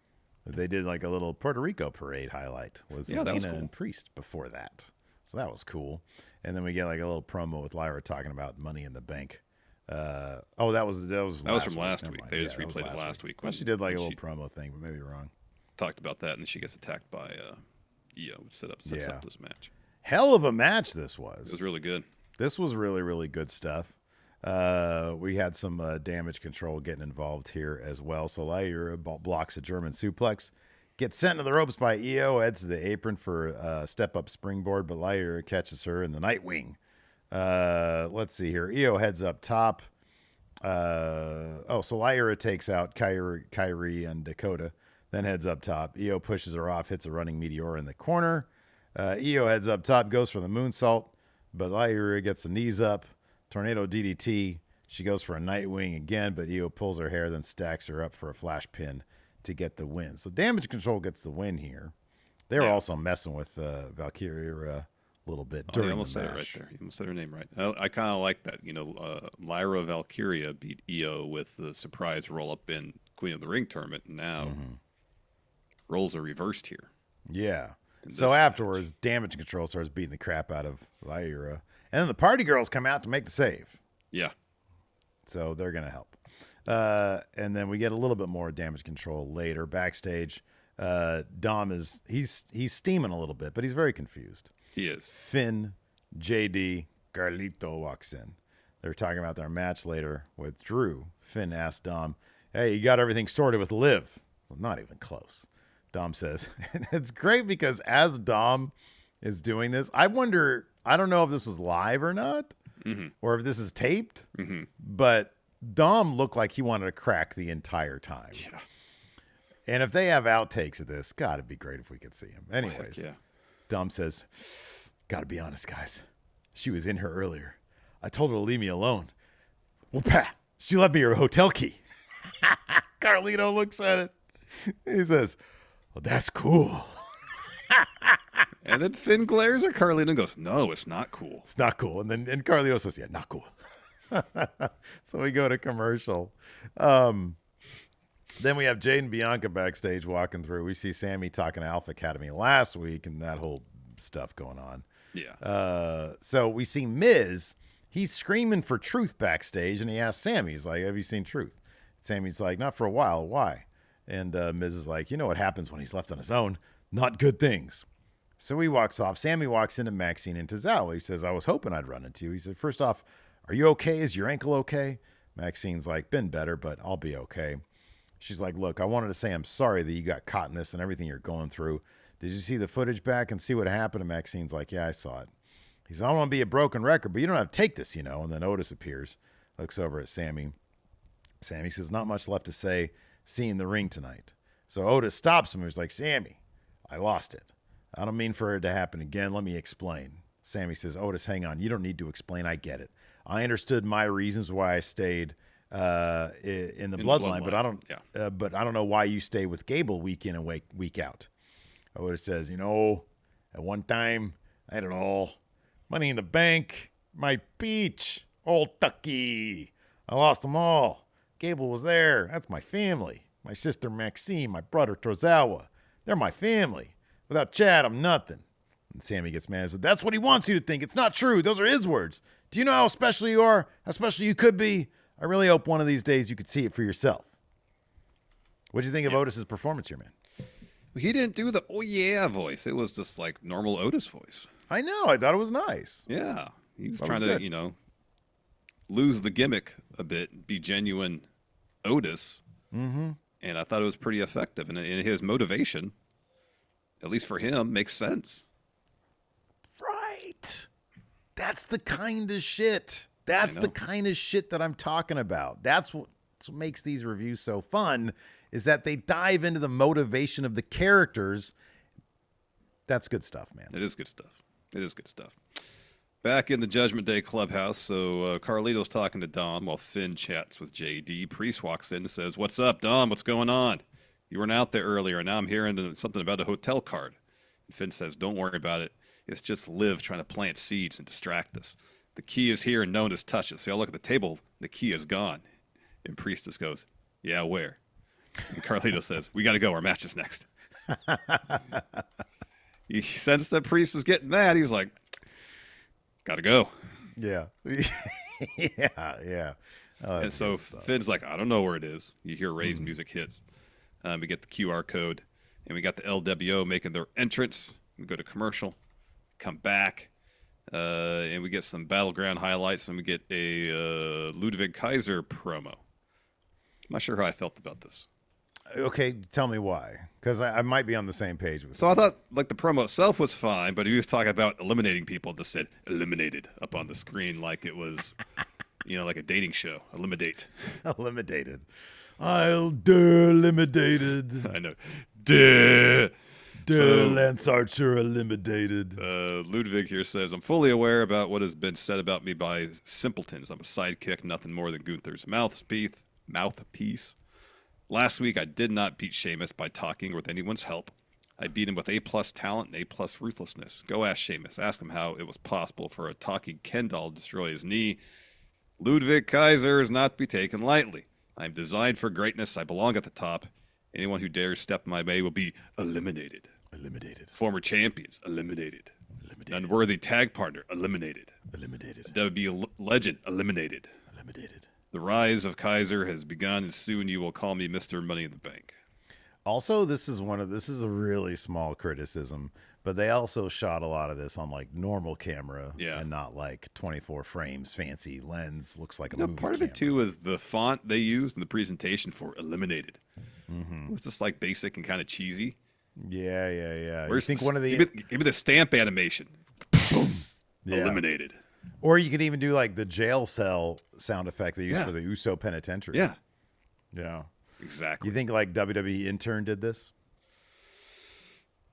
They did like a little Puerto Rico parade highlight with that was Zelina cool. and Priest before that. So that was cool. And then we get like a little promo with Lyra talking about Money in the Bank. That was from last Never week. mind. They just that was replayed it last week. Well, she did like a little promo thing, but maybe wrong. Talked about that, and then she gets attacked by Io, which sets up this match. Hell of a match this was. It was really good. This was really, really good stuff. We had some damage control getting involved here as well. So Lyra blocks a German suplex. Gets sent to the ropes by Io, heads to the apron for a step-up springboard, but Lyra catches her in the Nightwing. Let's see here. Io heads up top. So Lyra takes out Kyrie and Dakota, then heads up top. Io pushes her off, hits a running meteor in the corner. Io heads up top, goes for the moonsault, but Lyra gets the knees up. Tornado DDT. She goes for a Nightwing again, but Io pulls her hair, then stacks her up for a flash pin to get the win. So Damage Control gets the win here. They were also messing with Valkyria a little bit during the match. Said it right there. You almost said her name right. I kind of like that. Lyra Valkyria beat Io with the surprise roll-up in Queen of the Ring tournament. Now roles are reversed here. Yeah. So afterwards, Damage Control starts beating the crap out of Lyra. And then the Party Girls come out to make the save. Yeah. So they're going to help. And then we get a little bit more Damage Control later. Backstage, Dom he's steaming a little bit, but he's very confused. He is. Finn, JD, Carlito walks in. They're talking about their match later with Drew. Finn asks Dom, hey, you got everything sorted with Liv? Well, not even close. Dom says, and it's great because as Dom is doing this, I don't know if this was live or not, or if this is taped, but Dom looked like he wanted to crack the entire time. Yeah. And if they have outtakes of this, God, it'd be great if we could see him. Anyways, yeah. Dom says, gotta be honest, guys. She was in here earlier. I told her to leave me alone. Well, Pat, she left me her hotel key. Carlito looks at it. He says, Well, that's cool. And then Finn glares at Carlito and goes, no, it's not cool. It's not cool. And then Carlito says, yeah, not cool. So we go to commercial. Then we have Jade and Bianca backstage walking through. We see Sammy talking to Alpha Academy last week and that whole stuff going on. Yeah. So we see Miz. He's screaming for Truth backstage, and he asks Sammy, he's like, have you seen Truth? Sammy's like, not for a while. Why? And Miz is like, you know what happens when he's left on his own? Not good things. So he walks off. Sammy walks into Maxine and Tozawa. He says, I was hoping I'd run into you. He said, first off, are you okay? Is your ankle okay? Maxine's like, been better, but I'll be okay. She's like, look, I wanted to say I'm sorry that you got caught in this and everything you're going through. Did you see the footage back and see what happened? And Maxine's like, yeah, I saw it. He says, I don't want to be a broken record, but you don't have to take this, you know. And then Otis appears, looks over at Sammy. Sammy says, not much left to say. See you in the ring tonight. So Otis stops him. He's like, Sammy, I lost it. I don't mean for it to happen again. Let me explain. Sammy says, Otis, hang on. You don't need to explain. I get it. I understood my reasons why I stayed in the bloodline, but I don't know why you stay with Gable week in and week out. Otis says, you know, at one time I had it all. Money in the bank, my beach, old Tucky. I lost them all. Gable was there. That's my family. My sister Maxine, my brother Tozawa. They're my family. Without Chad, I'm nothing. And Sammy gets mad and says, that's what he wants you to think. It's not true. Those are his words. Do you know how special you are? How special you could be? I really hope one of these days you could see it for yourself. What do you think of Otis's performance here, man? He didn't do the oh yeah voice. It was just like normal Otis voice. I know. I thought it was nice. Yeah. He was trying to, you know, lose the gimmick a bit, be genuine Otis. Mm-hmm. And I thought it was pretty effective. And his motivation, at least for him, makes sense. Right. That's the kind of shit. That's the kind of shit that I'm talking about. That's what makes these reviews so fun, is that they dive into the motivation of the characters. That's good stuff, man. It is good stuff. It is good stuff. Back in the Judgment Day clubhouse, so Carlito's talking to Dom while Finn chats with JD. Priest walks in and says, what's up, Dom? What's going on? You weren't out there earlier, and now I'm hearing something about a hotel card. And Finn says, don't worry about it. It's just Liv trying to plant seeds and distract us. The key is here and no one has touched it. So y'all look at the table, the key is gone. And Priestess goes, yeah, where? And Carlito says, we got to go. Our match is next. He sensed that Priest was getting mad. He's like, got to go. Yeah. Yeah. And so Finn's like, I don't know where it is. You hear Ray's music hits. We get the QR code. And we got the LWO making their entrance. We go to commercial. Come back. And we get some Battleground highlights. And we get a Ludwig Kaiser promo. I'm not sure how I felt about this. Okay, tell me why. Because I might be on the same page with So I thought, like, the promo itself was fine, but he was talking about eliminating people. That said eliminated up on the screen like it was, you know, like a dating show. Eliminate. Eliminated. I'll eliminated. I know. Duh. So, Lance Archer eliminated. Ludwig here says, I'm fully aware about what has been said about me by simpletons. I'm a sidekick, nothing more than Gunther's mouthpiece. Last week, I did not beat Sheamus by talking with anyone's help. I beat him with A-plus talent and A-plus ruthlessness. Go ask Sheamus. Ask him how it was possible for a talking Ken doll to destroy his knee. Ludwig Kaiser is not to be taken lightly. I am designed for greatness. I belong at the top. Anyone who dares step my way will be eliminated. Eliminated. Former champions, eliminated. Unworthy tag partner, eliminated. Eliminated. WWE legend, eliminated. Eliminated. The rise of Kaiser has begun, and soon you will call me Mr. Money in the Bank. Also, this is a really small criticism, but they also shot a lot of this on like normal camera and not like 24 frames, fancy lens, looks like a movie part camera. of it too is the font they used in the presentation for eliminated. It was just like basic and kind of cheesy. Yeah. Where's you think one of the give me the stamp animation. Eliminated. Or you could even do like the jail cell sound effect they use for the Uso Penitentiary. Yeah. Exactly. You think like WWE intern did this?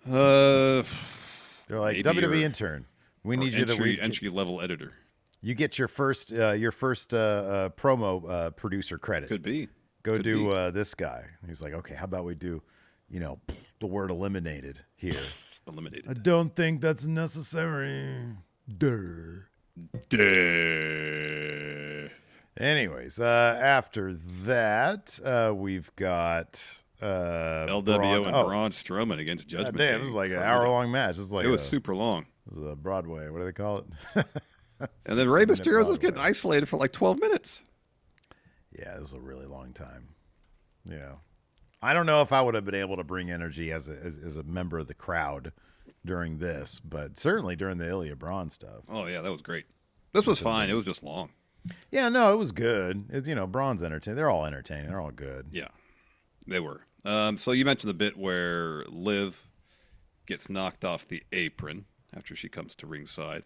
They're like WWE intern. We need you to entry level editor. You get your first promo producer credit. Could be. Go do this guy. He's like, okay, how about we do the word eliminated here. I Eliminated. don't think that's necessary. Durr. Duh. Anyways, after that, we've got LWO and Braun Strowman against Judgment Day. Damn, it was like an hour-long match. It was super long. It was a Broadway. What do they call it? And then Rey Mysterio was getting isolated for like 12 minutes. Yeah, it was a really long time. I don't know if I would have been able to bring energy as a member of the crowd during this, but certainly during the Ilya Braun stuff. Oh yeah, that was great. This was fine. It was just long. Yeah, no, it was good. Braun's entertaining. They're all entertaining. They're all good. Yeah, they were. So you mentioned the bit where Liv gets knocked off the apron after she comes to ringside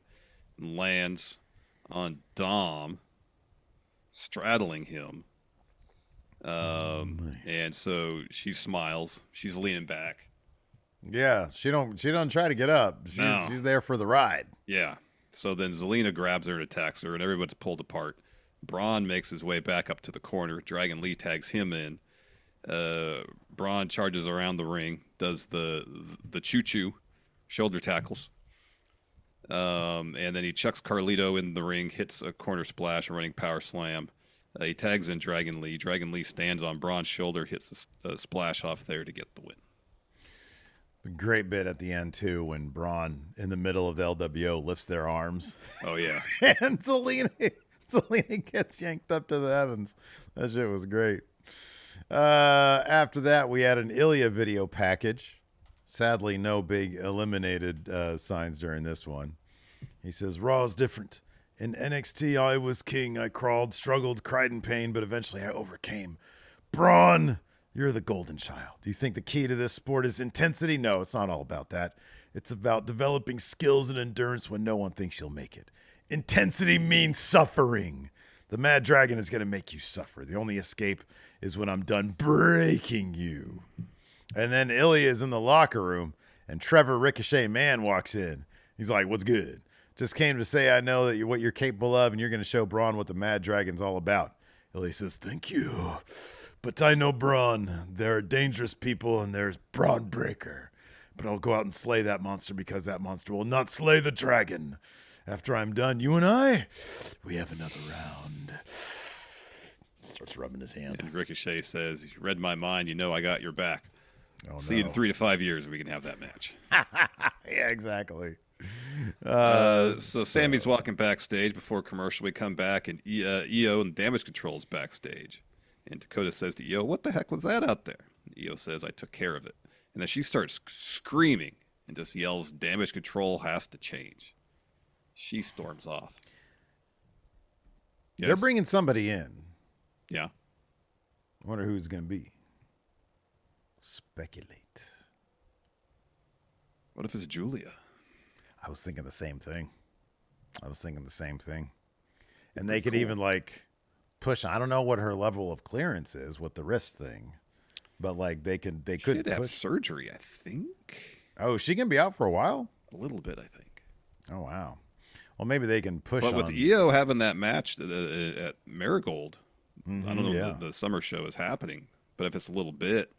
and lands on Dom, straddling him. And so she smiles. She's leaning back. Yeah, she don't try to get up. She's there for the ride. Yeah. So then Zelina grabs her and attacks her, and everyone's pulled apart. Braun makes his way back up to the corner. Dragon Lee tags him in. Braun charges around the ring, does the choo-choo, shoulder tackles. And then he chucks Carlito in the ring, hits a corner splash, a running power slam. He tags in Dragon Lee. Dragon Lee stands on Braun's shoulder, hits a splash off there to get the win. A great bit at the end, too, when Braun, in the middle of the LWO, lifts their arms. Oh, yeah. And Zelina gets yanked up to the heavens. That shit was great. After that, we had an Ilya video package. Sadly, no big eliminated signs during this one. He says, Raw's different. In NXT, I was king. I crawled, struggled, cried in pain, but eventually I overcame. Braun, you're the golden child. Do you think the key to this sport is intensity? No, it's not all about that. It's about developing skills and endurance when no one thinks you'll make it. Intensity means suffering. The Mad Dragon is going to make you suffer. The only escape is when I'm done breaking you. And then Ilya is in the locker room, and Trevor Ricochet Man walks in. He's like, what's good? Just came to say I know that what you're capable of, and you're going to show Braun what the Mad Dragon's all about. Ilya says, thank you. But I know Braun. There are dangerous people, and there's Braun Breaker. But I'll go out and slay that monster because that monster will not slay the dragon. After I'm done, you and I, we have another round. Starts rubbing his hand. And Ricochet says, you read my mind. You know I got your back. Oh, See you in 3 to 5 years and we can have that match. Yeah, exactly. So Sammy's walking backstage before commercial. We come back and EO and Damage Control's backstage. And Dakota says to EO, what the heck was that out there? And EO says, I took care of it. And then she starts screaming and just yells, Damage Control has to change. She storms off. Yes? They're bringing somebody in. Yeah. I wonder who's going to be. Speculate. What if it's Julia? I was thinking the same thing. And they could even push. I don't know what her level of clearance is with the wrist thing, but they could She'd have push. surgery, I think. Oh, she can be out for a while? A little bit, I think. Oh, wow. Well, maybe they can push. But with EO having that match at Marigold, Mm-hmm, I don't know if the summer show is happening, but if it's a little bit.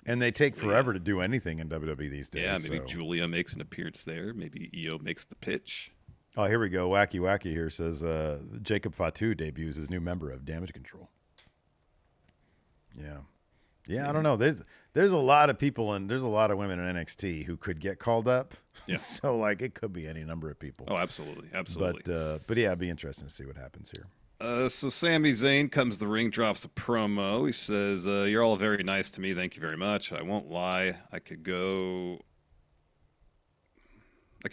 And they take forever to do anything in WWE these days. Yeah, maybe Julia makes an appearance there. Maybe EO makes the pitch. Oh, here we go. Wacky here says Jacob Fatu debuts as new member of Damage Control. Yeah. I don't know. There's a lot of people and there's a lot of women in NXT who could get called up. Yeah. So it could be any number of people. Oh, absolutely. But yeah, it'd be interesting to see what happens here. So Sami Zayn comes to the ring, drops a promo. He says, you're all very nice to me. Thank you very much. I won't lie. I could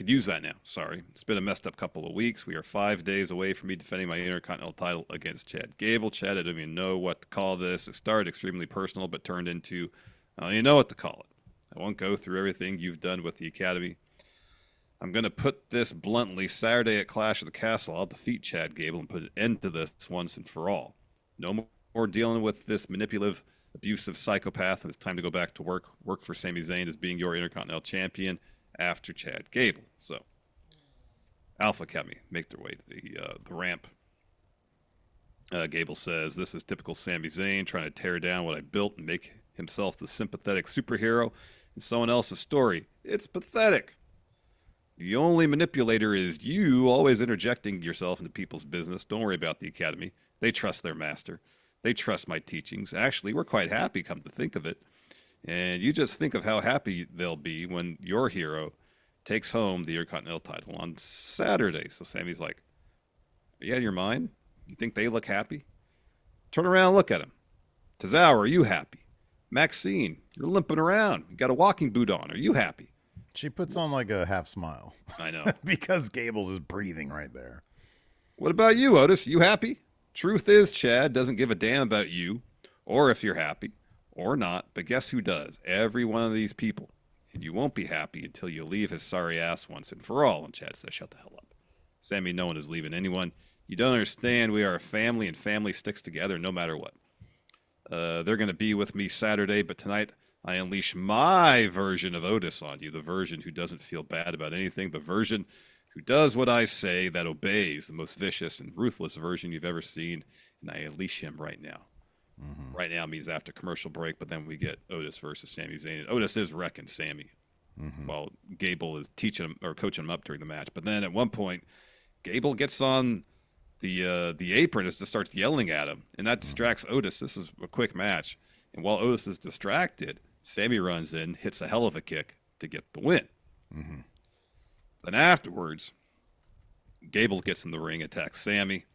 use that now. Sorry. It's been a messed up couple of weeks. We are 5 days away from me defending my Intercontinental title against Chad Gable. Chad, I don't even know what to call this. It started extremely personal, but turned into, I don't even know what to call it. I won't go through everything you've done with the Academy. I'm going to put this bluntly. Saturday at Clash of the Castle, I'll defeat Chad Gable and put an end to this once and for all. No more dealing with this manipulative, abusive psychopath, and it's time to go back to work. Work for Sami Zayn as being your Intercontinental Champion after Chad Gable. So, Alpha Academy make their way to the ramp. Gable says, this is typical Sami Zayn, trying to tear down what I built and make himself the sympathetic superhero in someone else's story. It's pathetic. The only manipulator is you, always interjecting yourself into people's business. Don't worry about the academy. They trust their master. They trust my teachings. Actually, we're quite happy, come to think of it. And you just think of how happy they'll be when your hero takes home the Intercontinental title on Saturday. So Sammy's like, are you out of your mind? You think they look happy? Turn around and look at him. Tozawa, are you happy? Maxine, you're limping around. You got a walking boot on. Are you happy? She puts on like a half smile. I know. Because Gable's is breathing right there. What about you, Otis? You happy? Truth is, Chad doesn't give a damn about you, or if you're happy, or not. But guess who does? Every one of these people. And you won't be happy until you leave his sorry ass once and for all. And Chad says, shut the hell up. Sammy, no one is leaving anyone. You don't understand. We are a family, and family sticks together no matter what. They're going to be with me Saturday, but tonight I unleash my version of Otis on you, the version who doesn't feel bad about anything, the version who does what I say, that obeys, the most vicious and ruthless version you've ever seen, and I unleash him right now. Mm-hmm. Right now means after commercial break, but then we get Otis versus Sami Zayn. And Otis is wrecking Sammy while Gable is teaching him or coaching him up during the match. But then at one point, Gable gets on the apron and just starts yelling at him, and that distracts Otis. This is a quick match, and while Otis is distracted, Sammy runs in, hits a hell of a kick to get the win. Mm-hmm. Then afterwards, Gable gets in the ring, attacks Sammy,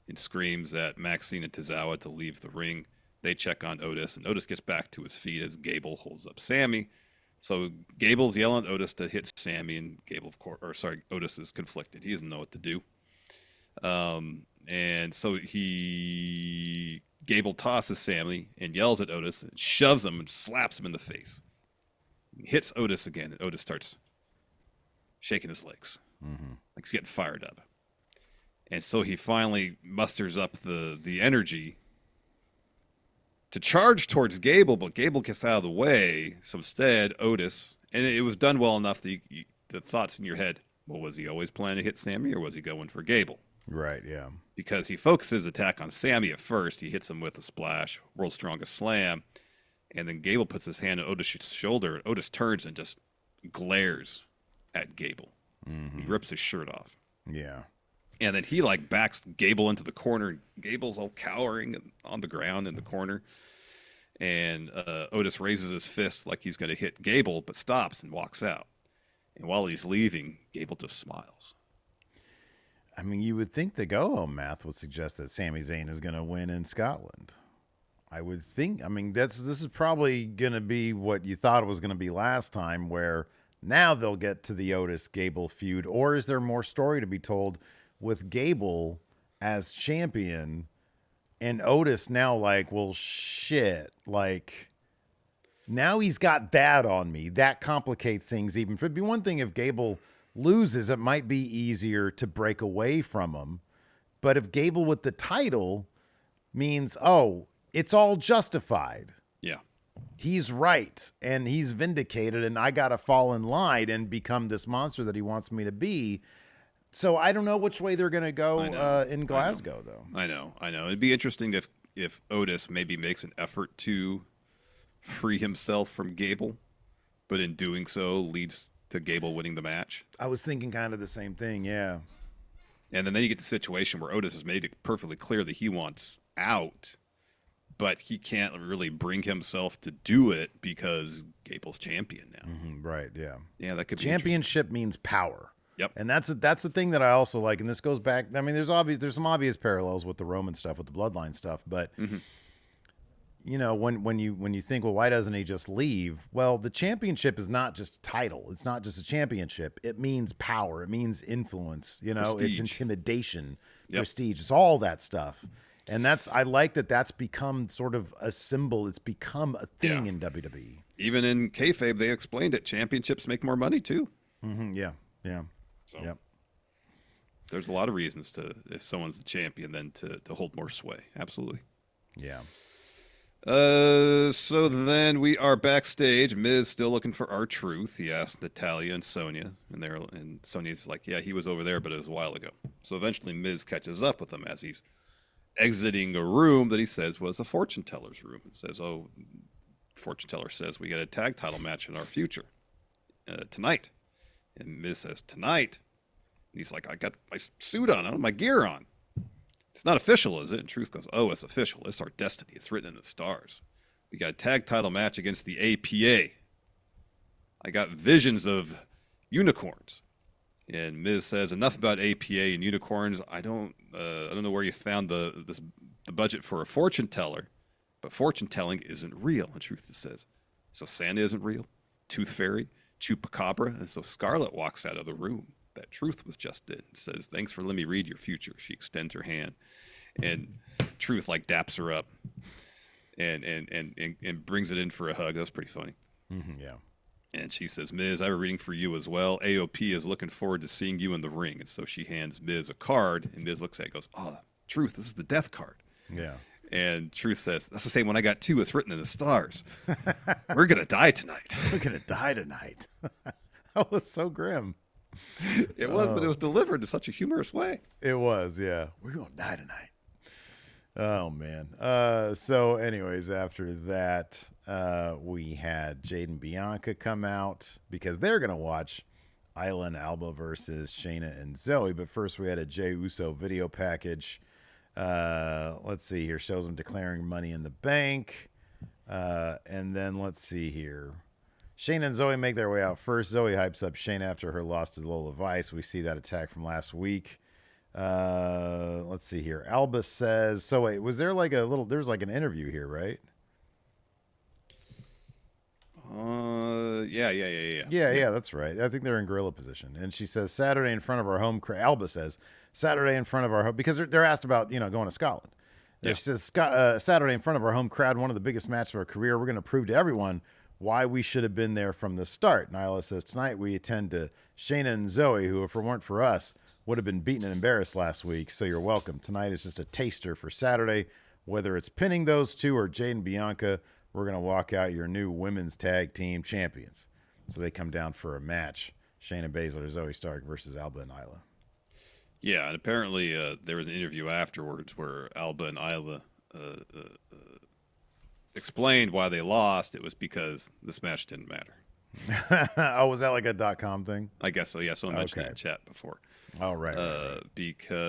and screams at Maxine and Tozawa to leave the ring. They check on Otis, and Otis gets back to his feet as Gable holds up Sammy. So Gable's yelling at Otis to hit Sammy, and Otis is conflicted. He doesn't know what to do. And so Gable tosses Sammy and yells at Otis and shoves him and slaps him in the face. He hits Otis again, and Otis starts shaking his legs. Like he's getting fired up. And so he finally musters up the energy to charge towards Gable, but Gable gets out of the way. So instead, Otis, and it was done well enough that the thoughts in your head, well, was he always planning to hit Sammy, or was he going for Gable? Right, yeah. Because he focuses his attack on Sammy at first. He hits him with a splash, world's strongest slam, and then Gable puts his hand on Otis' shoulder, and Otis turns and just glares at Gable. He rips his shirt off. Yeah. And then he backs Gable into the corner. Gable's all cowering on the ground in the corner. And Otis raises his fist like he's going to hit Gable, but stops and walks out. And while he's leaving, Gable just smiles. I mean, you would think the go-home math would suggest that Sami Zayn is going to win in Scotland. I would think. I mean, this is probably going to be what you thought it was going to be last time, where now they'll get to the Otis-Gable feud. Or is there more story to be told with Gable as champion and Otis now well, shit, now he's got that on me. That complicates things even. It'd be one thing if Gable loses, it might be easier to break away from him. But if Gable with the title means, oh, it's all justified. Yeah. He's right, and he's vindicated, and I got to fall in line and become this monster that he wants me to be. So I don't know which way they're going to go in Glasgow, though. I know. It'd be interesting if Otis maybe makes an effort to free himself from Gable, but in doing so leads to Gable winning the match. I was thinking kind of the same thing, yeah. And then you get the situation where Otis has made it perfectly clear that he wants out, but he can't really bring himself to do it because Gable's champion now. Right, yeah. Yeah, that could be championship means power. Yep. And that's the thing that I also like, and this goes back, I mean, there's some obvious parallels with the Roman stuff, with the bloodline stuff, but you know, when you think, well, why doesn't he just leave? Well, the championship is not just a title. It's not just a championship. It means power. It means influence. You know, prestige. It's intimidation, prestige. It's all that stuff. And I like that that's become sort of a symbol. It's become a thing in WWE. Even in kayfabe, they explained it. Championships make more money too. Yeah. So there's a lot of reasons if someone's the champion, then to hold more sway. Absolutely. Yeah. So then we are backstage. Miz still looking for R-Truth. He asked Natalya and Sonya, and Sonya's like, yeah, he was over there, but it was a while ago. So eventually Miz catches up with him as he's exiting a room that he says was a fortune teller's room, and says, oh, fortune teller says, we got a tag title match in our future tonight. And Miz says, tonight? And he's like, I got my suit on, I have my gear on. It's not official, is it? And Truth goes, oh, it's official. It's our destiny. It's written in the stars. We got a tag title match against the APA. I got visions of unicorns. And Miz says, enough about APA and unicorns. I don't know where you found the budget for a fortune teller, but fortune telling isn't real. And Truth says, so Santa isn't real? Tooth Fairy? Chupacabra? And so Scarlet walks out of the room that Truth was just in and says, thanks for letting me read your future. She extends her hand, and Truth like daps her up and brings it in for a hug. That was pretty funny. Yeah. And she says, Miz, I have a reading for you as well. AOP is looking forward to seeing you in the ring. And so she hands Miz a card, and Miz looks at it and goes, oh, Truth, this is the death card. Yeah. And Truth says, that's the same one I got too. It's written in the stars. We're going to die tonight. We're going to die tonight. That was so grim. It was, but it was delivered in such a humorous way. It was, yeah. We're going to die tonight. Oh, man. So anyways, after that, we had Jade and Bianca come out because they're going to watch Isla and Alba versus Shayna and Zoe. But first we had a Jey Uso video package. Let's see here. Shows them declaring Money in the Bank. And then let's see here. Shayna and Zoe make their way out first. Zoe hypes up Shayna after her loss to Lola Vice. We see that attack from last week. Let's see here. Alba says, so wait, was there like there's like an interview here, right? Yeah, that's right. I think they're in gorilla position. And she says, Saturday in front of our home crowd. Alba says, Saturday in front of our home, because they're asked about, going to Scotland. Yeah. She says, Saturday in front of our home crowd, one of the biggest matches of our career. We're going to prove to everyone why we should have been there from the start. Nyla says, tonight we attend to Shayna and Zoe, who, if it weren't for us, would have been beaten and embarrassed last week. So you're welcome. Tonight is just a taster for Saturday. Whether it's pinning those two or Jade and Bianca, we're going to walk out your new women's tag team champions. So they come down for a match. Shayna Baszler, Zoe Stark versus Alba and Isla. Yeah, and apparently there was an interview afterwards where Alba and Isla explained why they lost. It was because this match didn't matter. Oh, was that like a .com thing? I guess so, yeah. Someone mentioned that in chat before. Oh, right. Because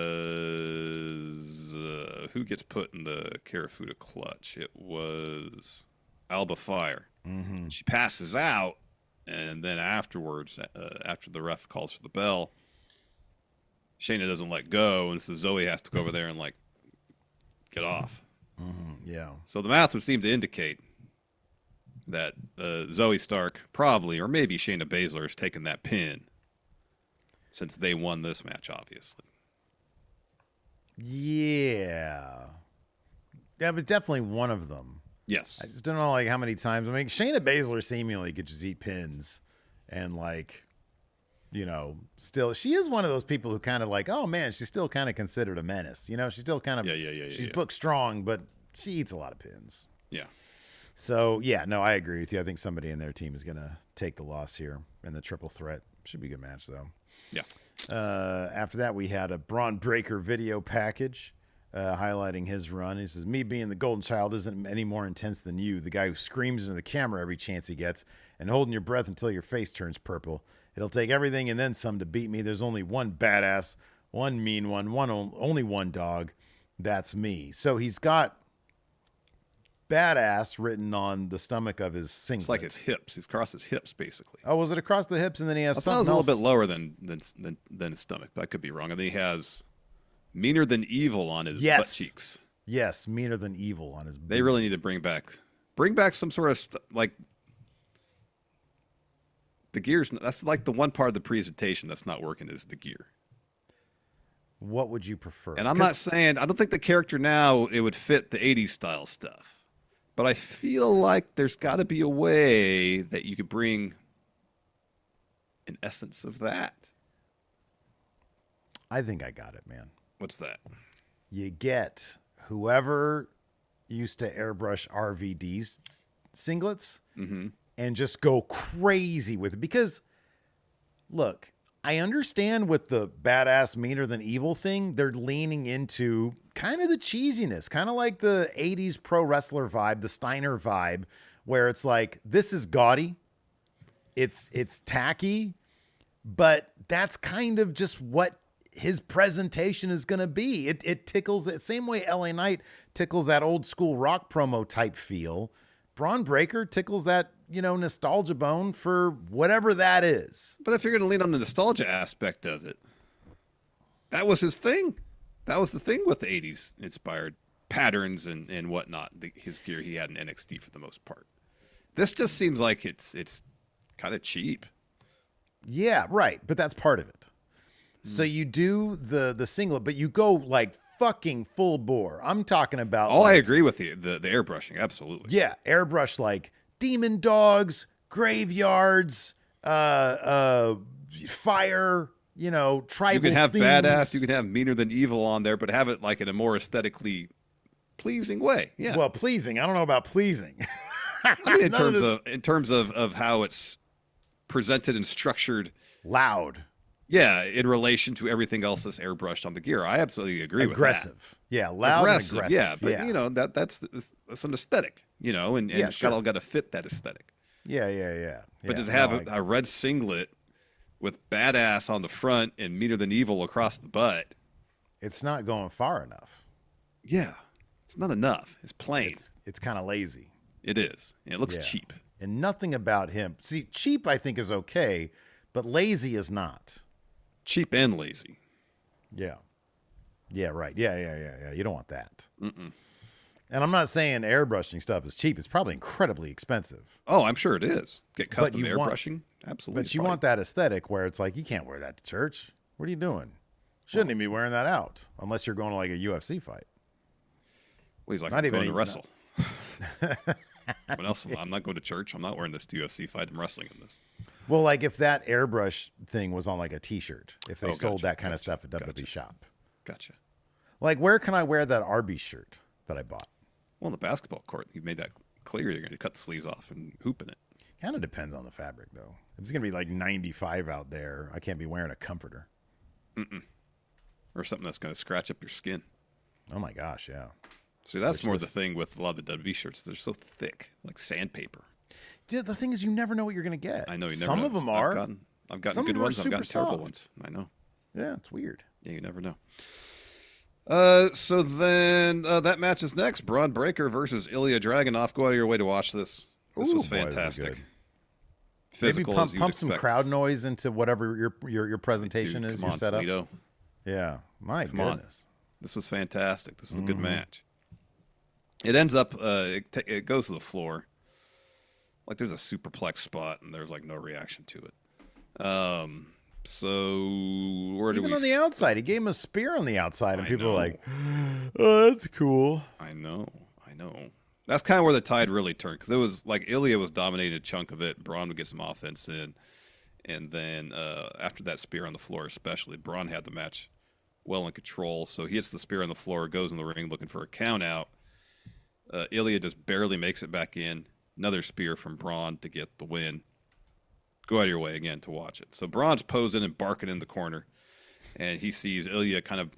who gets put in the Karafuda clutch? It was Alba Fire. Mm-hmm. She passes out, and then afterwards, after the ref calls for the bell, Shayna doesn't let go, and so Zoe has to go over there and like get off. Mm-hmm. Yeah. So the math would seem to indicate that Zoe Stark probably, or maybe Shayna Baszler, has taken that pin since they won this match, obviously. Yeah. That was definitely one of them. Yes. I just don't know like how many times. I mean, Shayna Baszler seemingly could just eat pins and like, still, she is one of those people who kind of like, oh man, she's still kind of considered a menace. She's still kind of, she's booked strong, but she eats a lot of pins. Yeah. So yeah, no, I agree with you. I think somebody in their team is going to take the loss here in the triple threat. Should be a good match though. Yeah. After that, we had a Braun Breaker video package highlighting his run. He says, me being the golden child isn't any more intense than you, the guy who screams into the camera every chance he gets and holding your breath until your face turns purple. It'll take everything and then some to beat me. There's only one badass, one mean one, only one dog. That's me. So he's got badass written on the stomach of his singlet. It's like his hips. He's across his hips, basically. Oh, was it across the hips? And then he has something else? A little bit lower than his stomach, but I could be wrong. And then he has meaner than evil on his butt cheeks. Yes, meaner than evil on his butt. They really need to bring back some sort of like the gears. That's like the one part of the presentation that's not working is the gear. What would you prefer? And I'm not saying, I don't think the character now, it would fit the 80s style stuff. But I feel like there's got to be a way that you could bring an essence of that. I think I got it, man. What's that? You get whoever used to airbrush RVD's singlets and just go crazy with it. Because, look, I understand with the badass meaner than evil thing, they're leaning into kind of the cheesiness, kind of like the 80s pro wrestler vibe, the Steiner vibe, where it's like, this is gaudy, it's tacky, but that's kind of just what his presentation is going to be. It tickles the same way LA Knight tickles that old school rock promo type feel. Braun Breaker tickles that, nostalgia bone for whatever that is. But if you're going to lean on the nostalgia aspect of it, that was his thing. That was the thing with the 80s inspired patterns and whatnot. His gear he had in NXT for the most part. This just seems like it's kind of cheap. Yeah, right. But that's part of it. So you do the singlet, but you go like fucking full bore. I'm talking about. Oh, I agree with you. The airbrushing, absolutely. Yeah, airbrush like demon dogs, graveyards, fire. Tribal. You can have themes. badass. You can have meaner than evil on there, but have it like in a more aesthetically pleasing way. Yeah. Well, pleasing. I don't know about pleasing. I mean, in terms of how it's presented and structured, loud. Yeah, in relation to everything else that's airbrushed on the gear, I absolutely agree with that. Aggressive, yeah, loud and aggressive. Yeah, but that's an aesthetic, and it's sure. got to fit that aesthetic. Yeah. But to have a red singlet with badass on the front and meaner than evil across the butt, it's not going far enough. Yeah, it's not enough. It's plain. It's kind of lazy. It is. It looks cheap. And nothing about him. See, cheap I think is okay, but lazy is not. Cheap and lazy. Yeah. Yeah, right. Yeah. You don't want that. Mm-mm. And I'm not saying airbrushing stuff is cheap. It's probably incredibly expensive. Oh, I'm sure it is. Get custom airbrushing. Absolutely. But you want that aesthetic where it's like, you can't wear that to church. What are you doing? Shouldn't even be wearing that out unless you're going to like a UFC fight. Well, he's like, not even to wrestle. What else? I'm not going to church. I'm not wearing this UFC fight. I'm wrestling in this. Well, like if that airbrush thing was on like a T-shirt, if they sold that kind of stuff at WWE Shop. Gotcha. Like, where can I wear that Arby's shirt that I bought? Well, in the basketball court, you made that clear. You're going to cut the sleeves off and hoop in it. Kind of depends on the fabric, though. If it's going to be like 95 out there, I can't be wearing a comforter. Or something that's going to scratch up your skin. Oh, my gosh, yeah. See, that's more the thing with a lot of the WWE shirts. They're so thick, like sandpaper. Dude, the thing is, you never know what you're going to get. I know. You never Some know. of them are. I've gotten Some good ones. I've gotten terrible soft. ones. I know. Yeah, it's weird. Yeah, you never know. So then that match is next. Braun Breaker versus Ilya Dragunov. Go out of your way to watch this. This was fantastic. Physical. Maybe pump some crowd noise into whatever your presentation is. Your setup. Toledo. Yeah, my goodness. This was fantastic. This was a good match. It ends up. It goes to the floor. Like there's a superplex spot, and there's like no reaction to it. So where do we? Even on the outside, he gave him a spear on the outside, and people were like, "Oh, that's cool." I know. That's kind of where the tide really turned, because it was like Ilya was dominating a chunk of it. Braun would get some offense in, and then after that spear on the floor, especially, Braun had the match well in control. So he hits the spear on the floor, goes in the ring looking for a count out. Ilya just barely makes it back in. Another spear from Braun to get the win. Go out of your way again to watch it. So Braun's posing and barking in the corner, and he sees Ilya kind of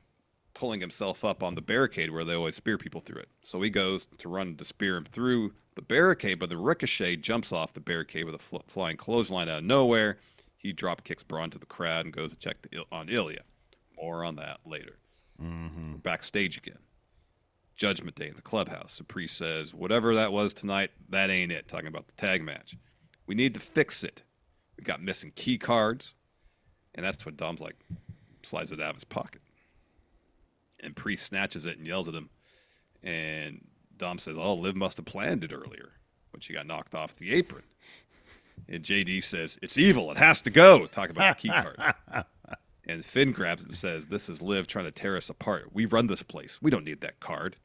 pulling himself up on the barricade where they always spear people through it. So he goes to run to spear him through the barricade, but the Ricochet jumps off the barricade with a flying clothesline out of nowhere. He drop kicks Braun to the crowd and goes to check on Ilya. More on that later. We're backstage again. Judgment Day in the clubhouse. The priest says, whatever that was tonight, that ain't it. Talking about the tag match. We need to fix it. We got missing key cards. And that's when Dom's like, slides it out of his pocket. And Priest snatches it and yells at him. And Dom says, oh, Liv must have planned it earlier when she got knocked off the apron. And JD says, it's evil. It has to go. Talk about the key card. And Finn grabs it and says, this is Liv trying to tear us apart. We run this place. We don't need that card.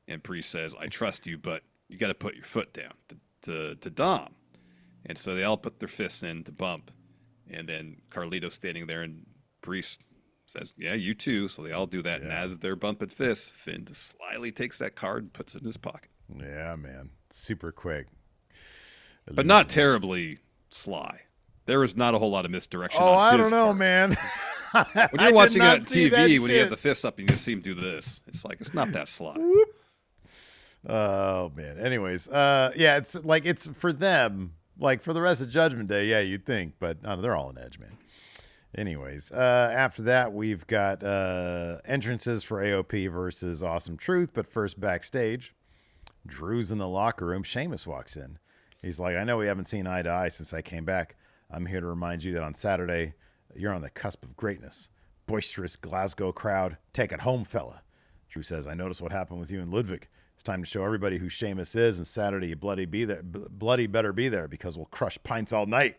And Priest says, I trust you, but you got to put your foot down to Dom. And so they all put their fists in to bump. And then Carlito's standing there, and Priest says, yeah, you too. So they all do that. Yeah. And as they're bumping fists, Finn just slyly takes that card and puts it in his pocket. Yeah, man. Super quick. But not terribly sly. There was not a whole lot of misdirection. Oh, I don't know, man. When you're watching it on TV, when you have the fists up and you just see him do this, it's like, it's not that sly. Oh man. Anyways, yeah, it's like it's for them, like for the rest of Judgment Day. Yeah, you'd think, but they're all an edge, man. Anyways, after that, we've got entrances for AOP versus Awesome Truth. But first, backstage, Drew's in the locker room. Sheamus walks in. He's like, I know we haven't seen eye to eye since I came back. I'm here to remind you that on Saturday, you're on the cusp of greatness. Boisterous Glasgow crowd. Take it home, fella. Drew says, I noticed what happened with you and Ludwig. It's time to show everybody who Sheamus is, and Saturday you bloody better be there because we'll crush pints all night.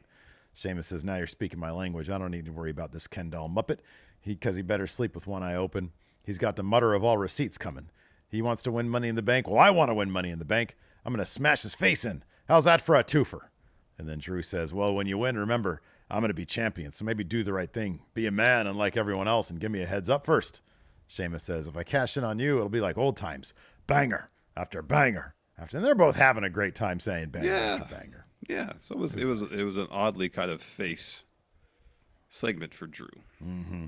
Sheamus says, now you're speaking my language. I don't need to worry about this Ken doll Muppet because he better sleep with one eye open. He's got the mutter of all receipts coming. He wants to win Money in the Bank. Well, I want to win Money in the Bank. I'm going to smash his face in. How's that for a twofer? And then Drew says, well, when you win, remember, I'm going to be champion. So maybe do the right thing. Be a man unlike everyone else and give me a heads up first. Sheamus says, if I cash in on you, it'll be like old times. Banger after banger after. And they're both having a great time saying banger after banger. Yeah, so it was an oddly kind of face segment for Drew. Mm-hmm.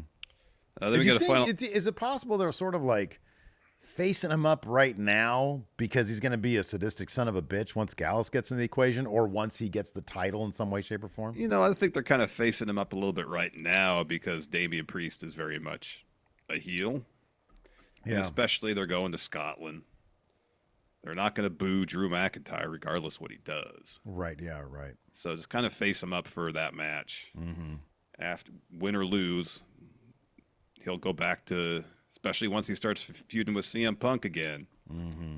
Then we got a final. Is it possible they're sort of like facing him up right now because he's going to be a sadistic son of a bitch once Gallus gets in the equation, or once he gets the title in some way, shape, or form? You know, I think they're kind of facing him up a little bit right now because Damian Priest is very much a heel. Yeah. And especially they're going to Scotland. They're not going to boo Drew McIntyre regardless what he does. Right, yeah, right. So just kind of face him up for that match. Mm-hmm. After win or lose, he'll go back to, especially once he starts feuding with CM Punk again, mm-hmm.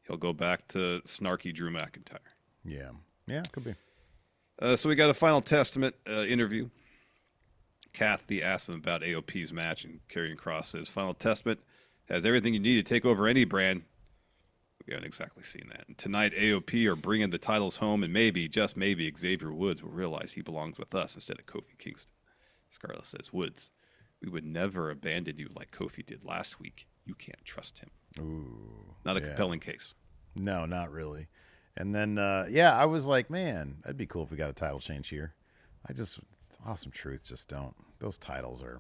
he'll go back to snarky Drew McIntyre. Yeah, yeah, could be. So we got a Final Testament interview. Kathy asked him about AOP's match, and Karrion Kross says, Final Testament has everything you need to take over any brand. We haven't exactly seen that. And tonight, AOP are bringing the titles home, and maybe, just maybe, Xavier Woods will realize he belongs with us instead of Kofi Kingston. Scarlett says, Woods, we would never abandon you like Kofi did last week. You can't trust him. Ooh, not a compelling case. No, not really. And then, I was like, man, that'd be cool if we got a title change here. Awesome Truth just don't. Those titles are.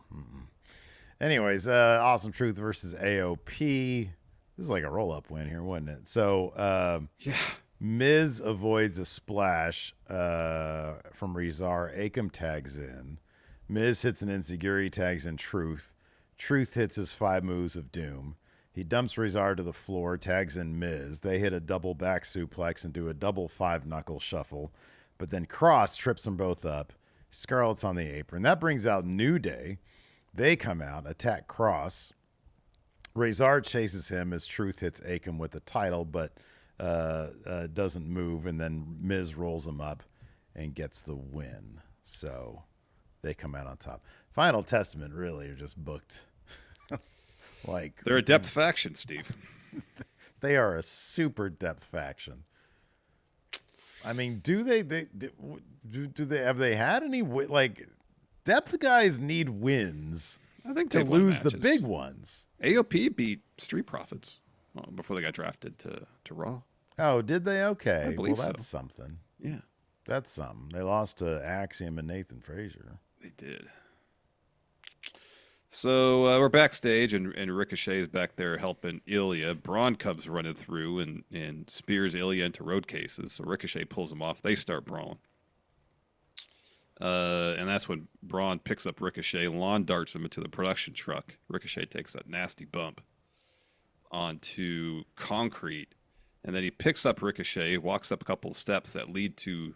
Anyways, Awesome Truth versus AOP. This is like a roll-up win here, wasn't it? So, Miz avoids a splash from Rezar. Akam tags in. Miz hits an insecurity, tags in Truth. Truth hits his 5 moves of doom. He dumps Rezar to the floor, tags in Miz. They hit a double back suplex and do a double 5-knuckle shuffle. But then Kross trips them both up. Scarlett's on the apron. That brings out New Day. They come out, attack Kross. Rezar chases him as Truth hits Akam with the title, but doesn't move. And then Miz rolls him up and gets the win. So they come out on top. Final Testament really are just booked. Like they're a depth faction, Steve. They are a super depth faction. I mean, do they have they had any like depth guys need wins? I think to lose the big ones. AOP beat Street Profits before they got drafted to Raw. Oh, did they? Okay, I believe that's so. Something. Yeah, that's something. They lost to Axiom and Nathan Frazier. They did. So we're backstage, and Ricochet is back there helping Ilya. Bron comes running through and spears Ilya into road cases. So Ricochet pulls him off. They start brawling. And that's when Bron picks up Ricochet, lawn darts him into the production truck. Ricochet takes that nasty bump onto concrete, and then he picks up Ricochet, walks up a couple of steps that lead to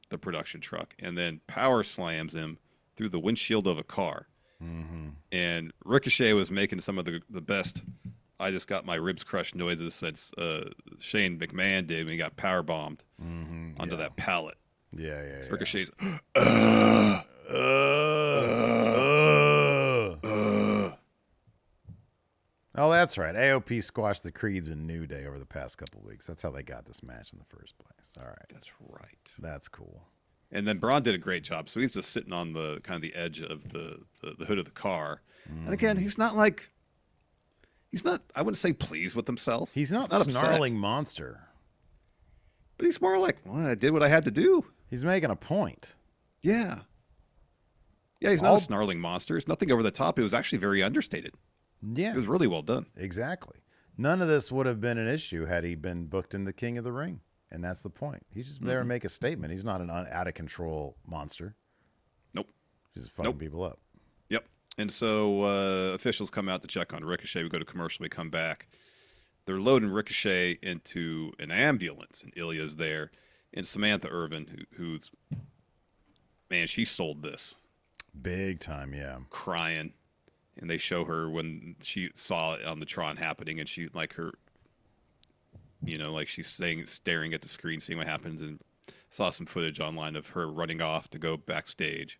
the production truck, and then power slams him through the windshield of a car. Mm-hmm. And Ricochet was making some of the best I just got my ribs crushed noises since Shane McMahon did when he got power bombed onto that pallet. Yeah. Ricochet's Oh, that's right. AOP squashed the Creeds in New Day over the past couple of weeks. That's how they got this match in the first place. All right. That's right. That's cool. And then Braun did a great job. So he's just sitting on the kind of the edge of the hood of the car. And again, he's not, I wouldn't say pleased with himself. He's not snarling monster. But he's more like, well, I did what I had to do. He's making a point. Yeah. Yeah, he's not a snarling monster. It's nothing over the top. It was actually very understated. Yeah. It was really well done. Exactly. None of this would have been an issue had he been booked in the King of the Ring. And that's the point. He's just there to make a statement. He's not an out of control monster. Nope. He's just fucking people up. Yep. And so officials come out to check on Ricochet. We go to commercial. We come back. They're loading Ricochet into an ambulance, and Ilya's there. And Samantha Irvin, who's, man, she sold this. Big time, yeah. Crying. And they show her when she saw it on the Tron happening, and she, like, her, you know, like she's staring at the screen, seeing what happens, and saw some footage online of her running off to go backstage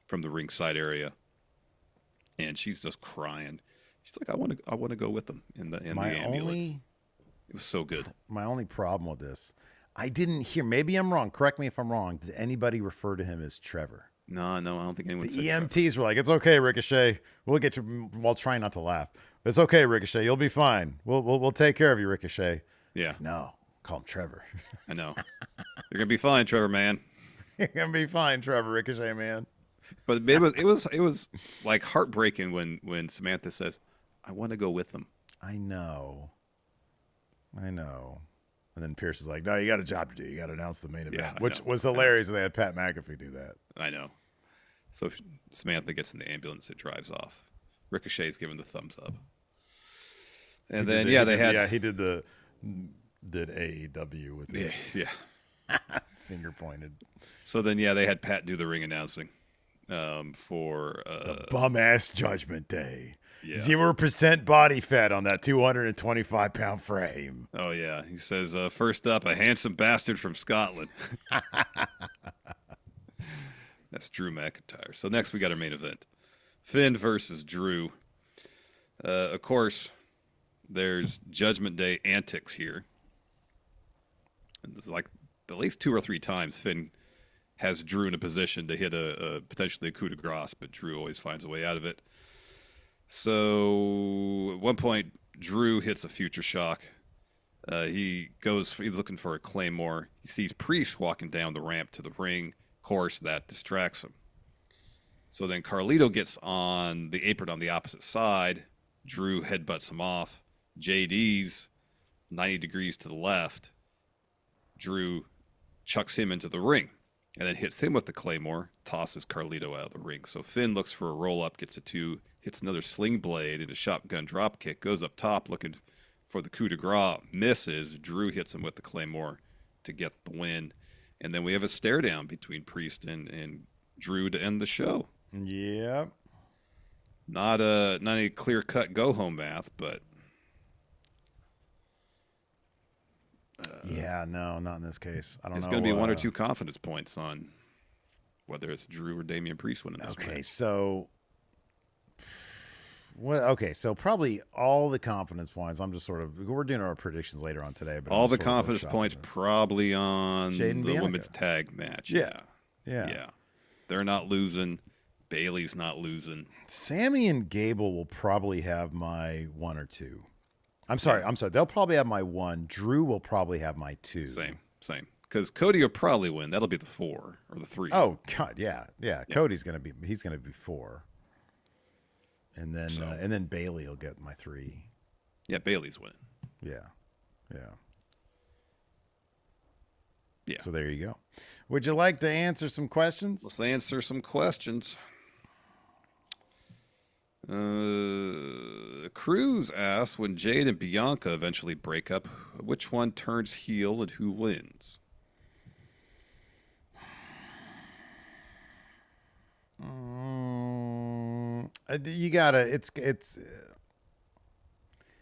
from the ringside area, and she's just crying. She's like, I want to go with them in the ambulance. It was so good. My only problem with this, I didn't hear. Maybe I'm wrong. Correct me if I'm wrong. Did anybody refer to him as Trevor? No, I don't think anyone said The Trevor. EMTs were like, "It's okay, Ricochet. We'll get you." While trying not to laugh, it's okay, Ricochet. You'll be fine. We'll take care of you, Ricochet. Yeah. No, call him Trevor. I know. You're gonna be fine, Trevor, man. You're gonna be fine, Trevor, Ricochet, man. But it was like heartbreaking when Samantha says, "I want to go with them." I know. And then Pierce is like, "No, you got a job to do. You got to announce the main event," which was hilarious. They had Pat McAfee do that. I know. So Samantha gets in the ambulance. It drives off. Ricochet's giving the thumbs up. And then he did AEW with his finger pointed. So then they had Pat do the ring announcing for the bum ass Judgment Day. Yeah. 0% body fat on that 225-pound frame. Oh yeah, he says first up, a handsome bastard from Scotland. That's Drew McIntyre. So next we got our main event, Finn versus Drew. Of course, there's Judgment Day antics here. And it's like at least 2 or 3 times Finn has Drew in a position to hit a potentially a coup de grace, but Drew always finds a way out of it. So at one point, Drew hits a future shock. He's looking for a claymore. He sees Priest walking down the ramp to the ring. Of course, that distracts him. So then Carlito gets on the apron on the opposite side. Drew headbutts him off. JD's 90 degrees to the left. Drew chucks him into the ring and then hits him with the claymore, tosses Carlito out of the ring. So Finn looks for a roll-up, gets a 2, hits another sling blade and a shotgun drop kick, goes up top looking for the coup de grace, misses. Drew hits him with the claymore to get the win. And then we have a stare down between Priest and Drew to end the show. Yep. Not a clear-cut go-home math, but... no, not in this case. I don't know. It's going to be 1 or 2 confidence points on whether it's Drew or Damian Priest winning this match. So probably all the confidence points. I'm just we're doing our predictions later on today, but all the confidence points probably on Jade the and women's tag match. Yeah. They're not losing. Bailey's not losing. Sammy and Gable will probably have my 1 or 2. I'm sorry. They'll probably have my 1. Drew will probably have my 2. Same. Because Cody will probably win. That'll be the 4 or the 3. Oh God, yeah. Cody's gonna be 4, and then Bailey will get my 3. Yeah, Bailey's winning. Yeah. So there you go. Would you like to answer some questions? Let's answer some questions. Cruz asks, when Jade and Bianca eventually break up, which one turns heel and who wins? You gotta. It's.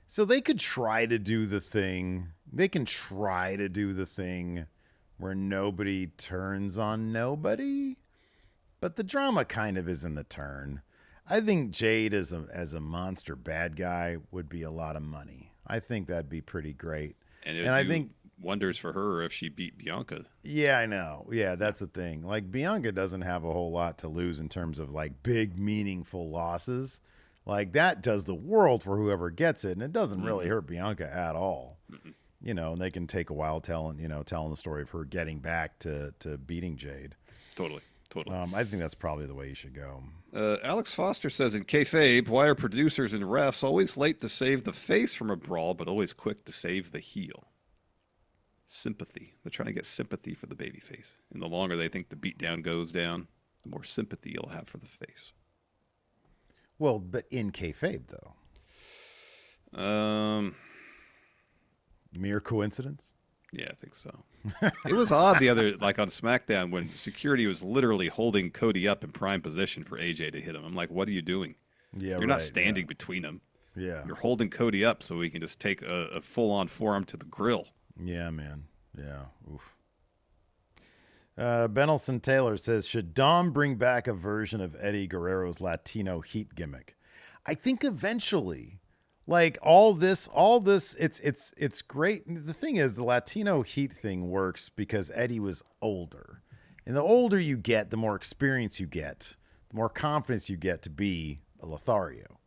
So they could try to do the thing. They can try to do the thing where nobody turns on nobody, but the drama kind of is in the turn. I think Jade as a monster bad guy would be a lot of money. I think that'd be pretty great. And I think wonders for her if she beat Bianca. Yeah, I know. Yeah, that's the thing. Like Bianca doesn't have a whole lot to lose in terms of like big meaningful losses. Like that does the world for whoever gets it, and it doesn't really hurt Bianca at all. You know, and they can take a while telling the story of her getting back to beating Jade. Totally. totally. I think that's probably the way you should go. Alex Foster says, in kayfabe, why are producers and refs always late to save the face from a brawl, but always quick to save the heel? Sympathy. They're trying to get sympathy for the babyface. And the longer they think the beatdown goes down, the more sympathy you'll have for the face. Well, but in kayfabe, though. Mere coincidence? Yeah, I think so. It was odd the other, like on SmackDown, when security was literally holding Cody up in prime position for AJ to hit him. I'm like, what are you doing? Yeah, You're not standing between them. Yeah. You're holding Cody up so we can just take a full-on forearm to the grill. Yeah, man. Yeah. Oof. Benelson Taylor says, should Dom bring back a version of Eddie Guerrero's Latino heat gimmick? I think eventually, like all this, it's great. The thing is, the Latino heat thing works because Eddie was older, and the older you get, the more experience you get, the more confidence you get to be a Lothario.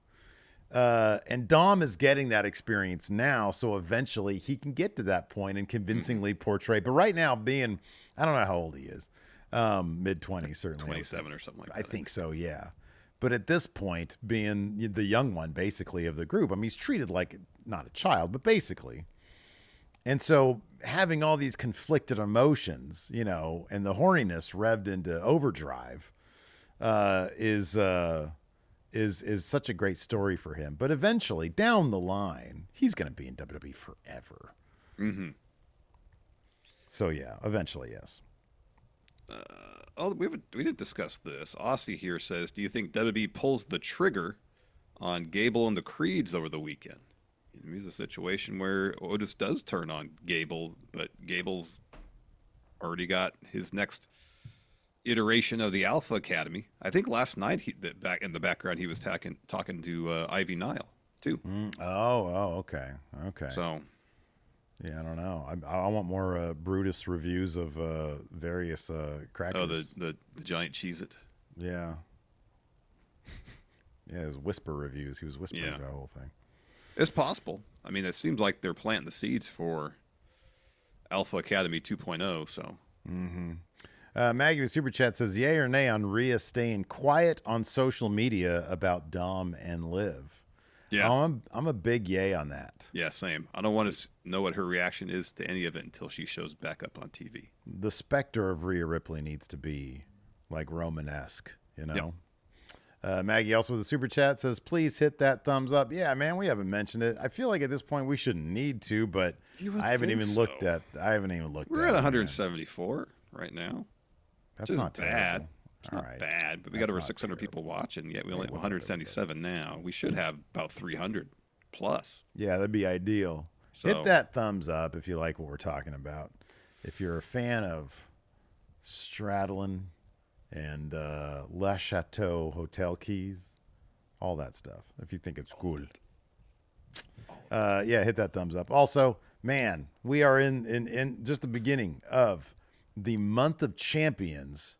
And Dom is getting that experience now, so eventually he can get to that point and convincingly portray. But right now, being, I don't know how old he is, mid-20s certainly. 27 or something like that. I think so, yeah. But at this point, being the young one, basically, of the group, I mean, he's treated like not a child, but basically. And so having all these conflicted emotions, you know, and the horniness revved into overdrive is such a great story for him. But eventually, down the line, he's going to be in WWE forever. Mm-hmm. So, yeah, eventually, yes. We didn't discuss this. Aussie here says, do you think WWE pulls the trigger on Gable and the Creeds over the weekend? There's a situation where Otis does turn on Gable, but Gable's already got his next iteration of the Alpha Academy. I think last night, back in the background, he was talking to Ivy Nile, too. Okay. So... yeah, I don't know. I want more Brutus reviews of various crackers. Oh, the giant Cheez-It. Yeah. Yeah, his whisper reviews. He was whispering the whole thing. It's possible. I mean, it seems like they're planting the seeds for Alpha Academy 2.0, so. Mm-hmm. Maggie with Super Chat says, yay or nay on Rhea staying quiet on social media about Dom and Liv? Yeah. I'm a big yay on that. Yeah, same. I don't want to know what her reaction is to any of it until she shows back up on TV. The specter of Rhea Ripley needs to be like Romanesque, you know? Yep. Maggie also with a super chat says, please hit that thumbs up. Yeah, man, we haven't mentioned it. I feel like at this point we shouldn't need to, but I haven't even looked at We're at 174 right now. That's not bad. It's All not right. bad, but we got over 600 people watching, yet we only have 177 now. We should have about 300 plus. Yeah, that'd be ideal. So, hit that thumbs up if you like what we're talking about. If you're a fan of Stradlin and Le Chateau Hotel Keys, all that stuff, if you think it's cool. Yeah, hit that thumbs up. Also, man, we are in just the beginning of the month of champions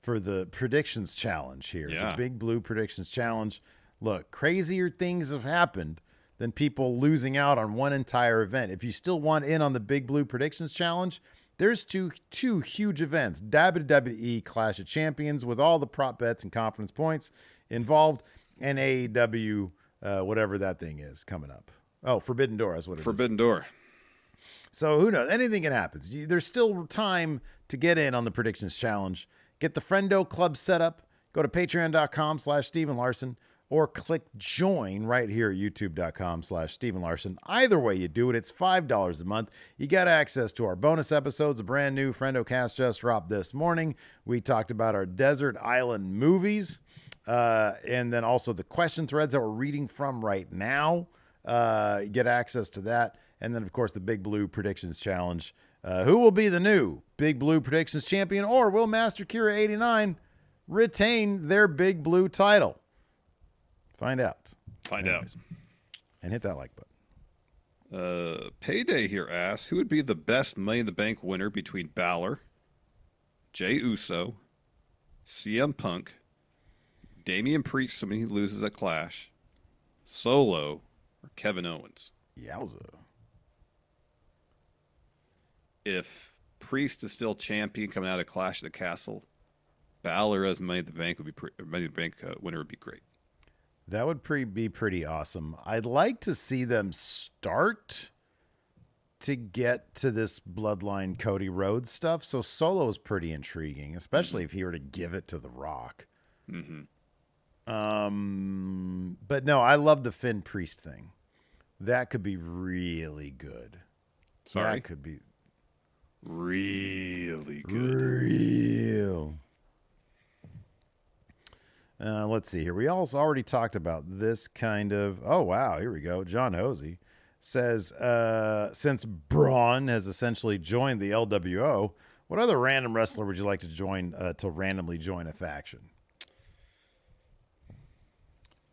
for the predictions challenge here. Yeah. The Big Blue Predictions Challenge. Look, crazier things have happened than people losing out on one entire event. If you still want in on the Big Blue Predictions Challenge, there's two huge events. WWE Clash of Champions with all the prop bets and confidence points involved, and AEW, whatever that thing is, coming up. Oh, Forbidden Door, that's what it is. Forbidden Door. So who knows? Anything can happen. There's still time to get in on the Predictions Challenge. Get the Friendo Club set up. Go to patreon.com/Stephen Larson or click join right here at youtube.com/Stephen Larson. Either way you do it, it's $5 a month. You got access to our bonus episodes. A brand new Friendo cast just dropped this morning. We talked about our Desert Island movies and then also the question threads that we're reading from right now. You get access to that. And then, of course, the Big Blue Predictions Challenge. Who will be the new Big Blue Predictions champion, or will Master Kira 89 retain their Big Blue title? Find out. And hit that like button. Payday here asks, who would be the best Money in the Bank winner between Balor, Jey Uso, CM Punk, Damian Priest, assuming he loses at Clash, Solo, or Kevin Owens? Yowza. If Priest is still champion coming out of Clash of the Castle, Balor as Money in the Bank would be Money in the Bank winner would be great. That would be pretty awesome. I'd like to see them start to get to this Bloodline Cody Rhodes stuff. So Solo is pretty intriguing, especially if he were to give it to The Rock. But no, I love the Finn Priest thing. That could be really good. Sorry? That could be really good. real. Let's see here. We also already talked about this kind of. Oh, wow. Here we go. John Hosey says, since Braun has essentially joined the LWO, what other random wrestler would you like to join to randomly join a faction?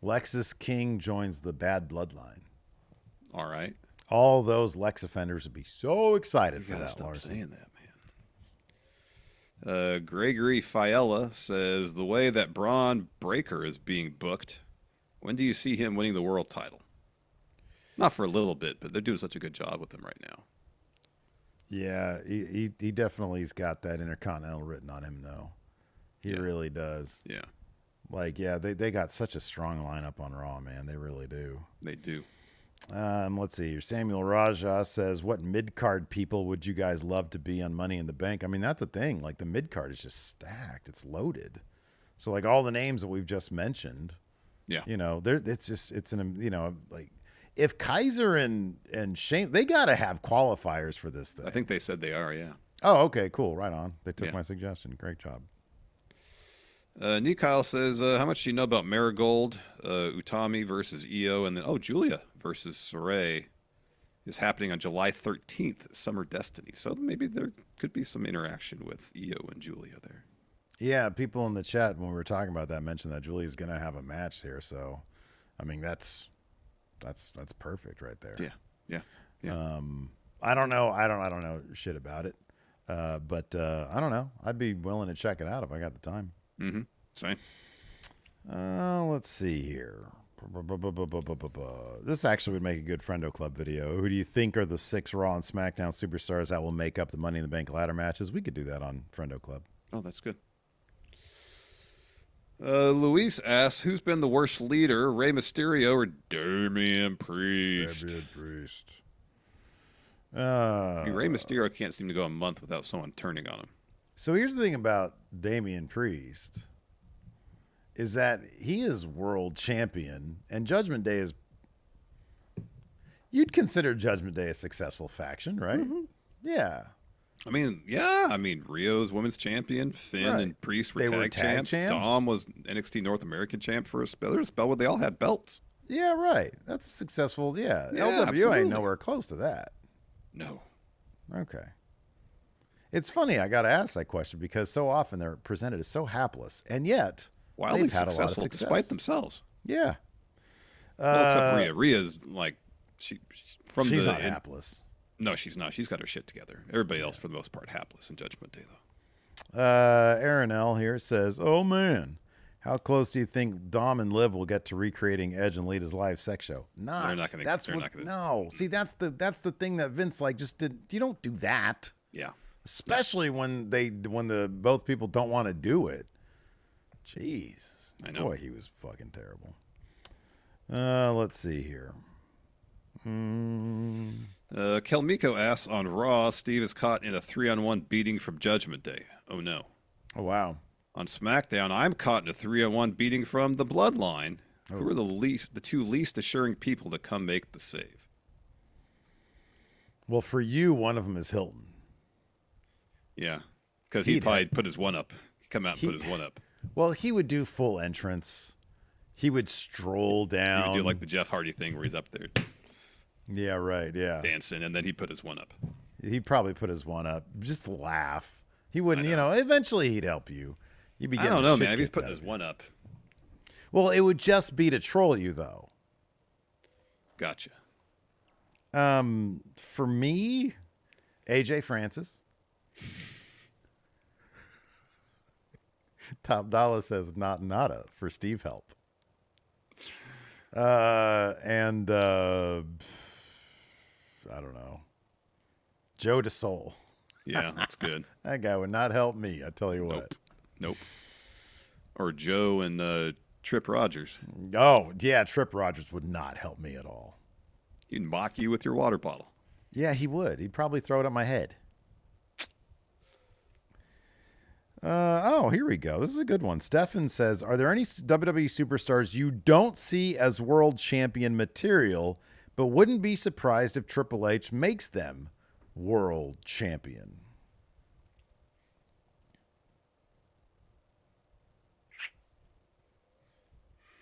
Lexus King joins the Bad Bloodline. All right. All those Lex offenders would be so excited for that, Stop Larson. saying that, man. Gregory Fiella says, the way that Braun Breaker is being booked, when do you see him winning the world title? Not for a little bit, but they're doing such a good job with him right now. Yeah, he definitely's got that Intercontinental written on him, though. He really does. Yeah. Like, yeah, they got such a strong lineup on Raw, man. They really do. They do. Let's see here. Samuel Raja says, what mid-card people would you guys love to be on Money in the Bank? I mean, that's a thing. Like, the mid-card is just stacked. It's loaded. So, like, all the names that we've just mentioned, you know, like, if Kaiser and Shane, they got to have qualifiers for this thing. I think they said they are, yeah. Oh, okay, cool. Right on. They took my suggestion. Great job. Nikyle says, how much do you know about Marigold, Utami versus Io, and then, Julia versus Saray is happening on July 13th at Summer Destiny. So maybe there could be some interaction with Io and Julia there. Yeah, people in the chat when we were talking about that mentioned that Julia's going to have a match here. So, I mean, that's perfect right there. Yeah. I don't know shit about it. But I don't know. I'd be willing to check it out if I got the time. Mm-hmm. Same. Let's see here. This actually would make a good Friendo Club video. Who do you think are the 6 Raw and SmackDown superstars that will make up the Money in the Bank ladder matches? We could do that on Friendo Club. Oh, that's good. Luis asks, who's been the worst leader, Rey Mysterio or Damian Priest? Damian Priest. I mean, Rey Mysterio can't seem to go a month without someone turning on him. So here's the thing about Damian Priest is that he is world champion, and Judgment Day is... You'd consider Judgment Day a successful faction, right? Mm-hmm. Yeah. I mean, Rio's women's champion, Finn and Priest were tag champs. Dom was NXT North American champ for a spell where they all had belts. Yeah, right. That's successful. Yeah. LWA absolutely. ain't nowhere close to that. No. Okay. It's funny I got to ask that question because so often they're presented as so hapless, and yet wildly they've had successful a lot of success. Despite themselves. Yeah. Well, except Rhea. Rhea's like she's not hapless. No, she's not. She's got her shit together. Everybody else, for the most part, hapless in Judgment Day, though. Aaron L. here says, oh, man, how close do you think Dom and Liv will get to recreating Edge and Lita's live sex show? They're not going to. No. See, that's the thing that Vince just did. You don't do that. Yeah. Especially when both people don't want to do it. Jeez. I know. Boy, he was fucking terrible. Let's see here. Kelmiko asks, on Raw, Steve is caught in a 3-on-1 beating from Judgment Day. Oh, no. Oh, wow. On SmackDown, I'm caught in a 3-on-1 beating from the Bloodline, who are the two least assuring people to come make the save. Well, for you, one of them is Hilton. Yeah, because he'd probably put his one up. He'd come out and put his one up. Well, he would do full entrance. He would stroll down. He would do like the Jeff Hardy thing where he's up there. Yeah, right, yeah. Dancing, and then he put his one up. He'd probably put his one up. Just laugh. He wouldn't, eventually he'd help you. You'd be I don't know, man. If he's putting his one up. Well, it would just be to troll you, though. Gotcha. For me, AJ Francis. Top Dollar says not nada for Steve help. And I don't know. Joe DeSoul. Yeah, that's good. That guy would not help me, I tell you what. Nope. Or Joe and Trip Rogers. Oh, yeah, Trip Rogers would not help me at all. He'd mock you with your water bottle. Yeah, he would. He'd probably throw it at my head. Oh, here we go. This is a good one. Stefan says, are there any WWE superstars you don't see as world champion material, but wouldn't be surprised if Triple H makes them world champion?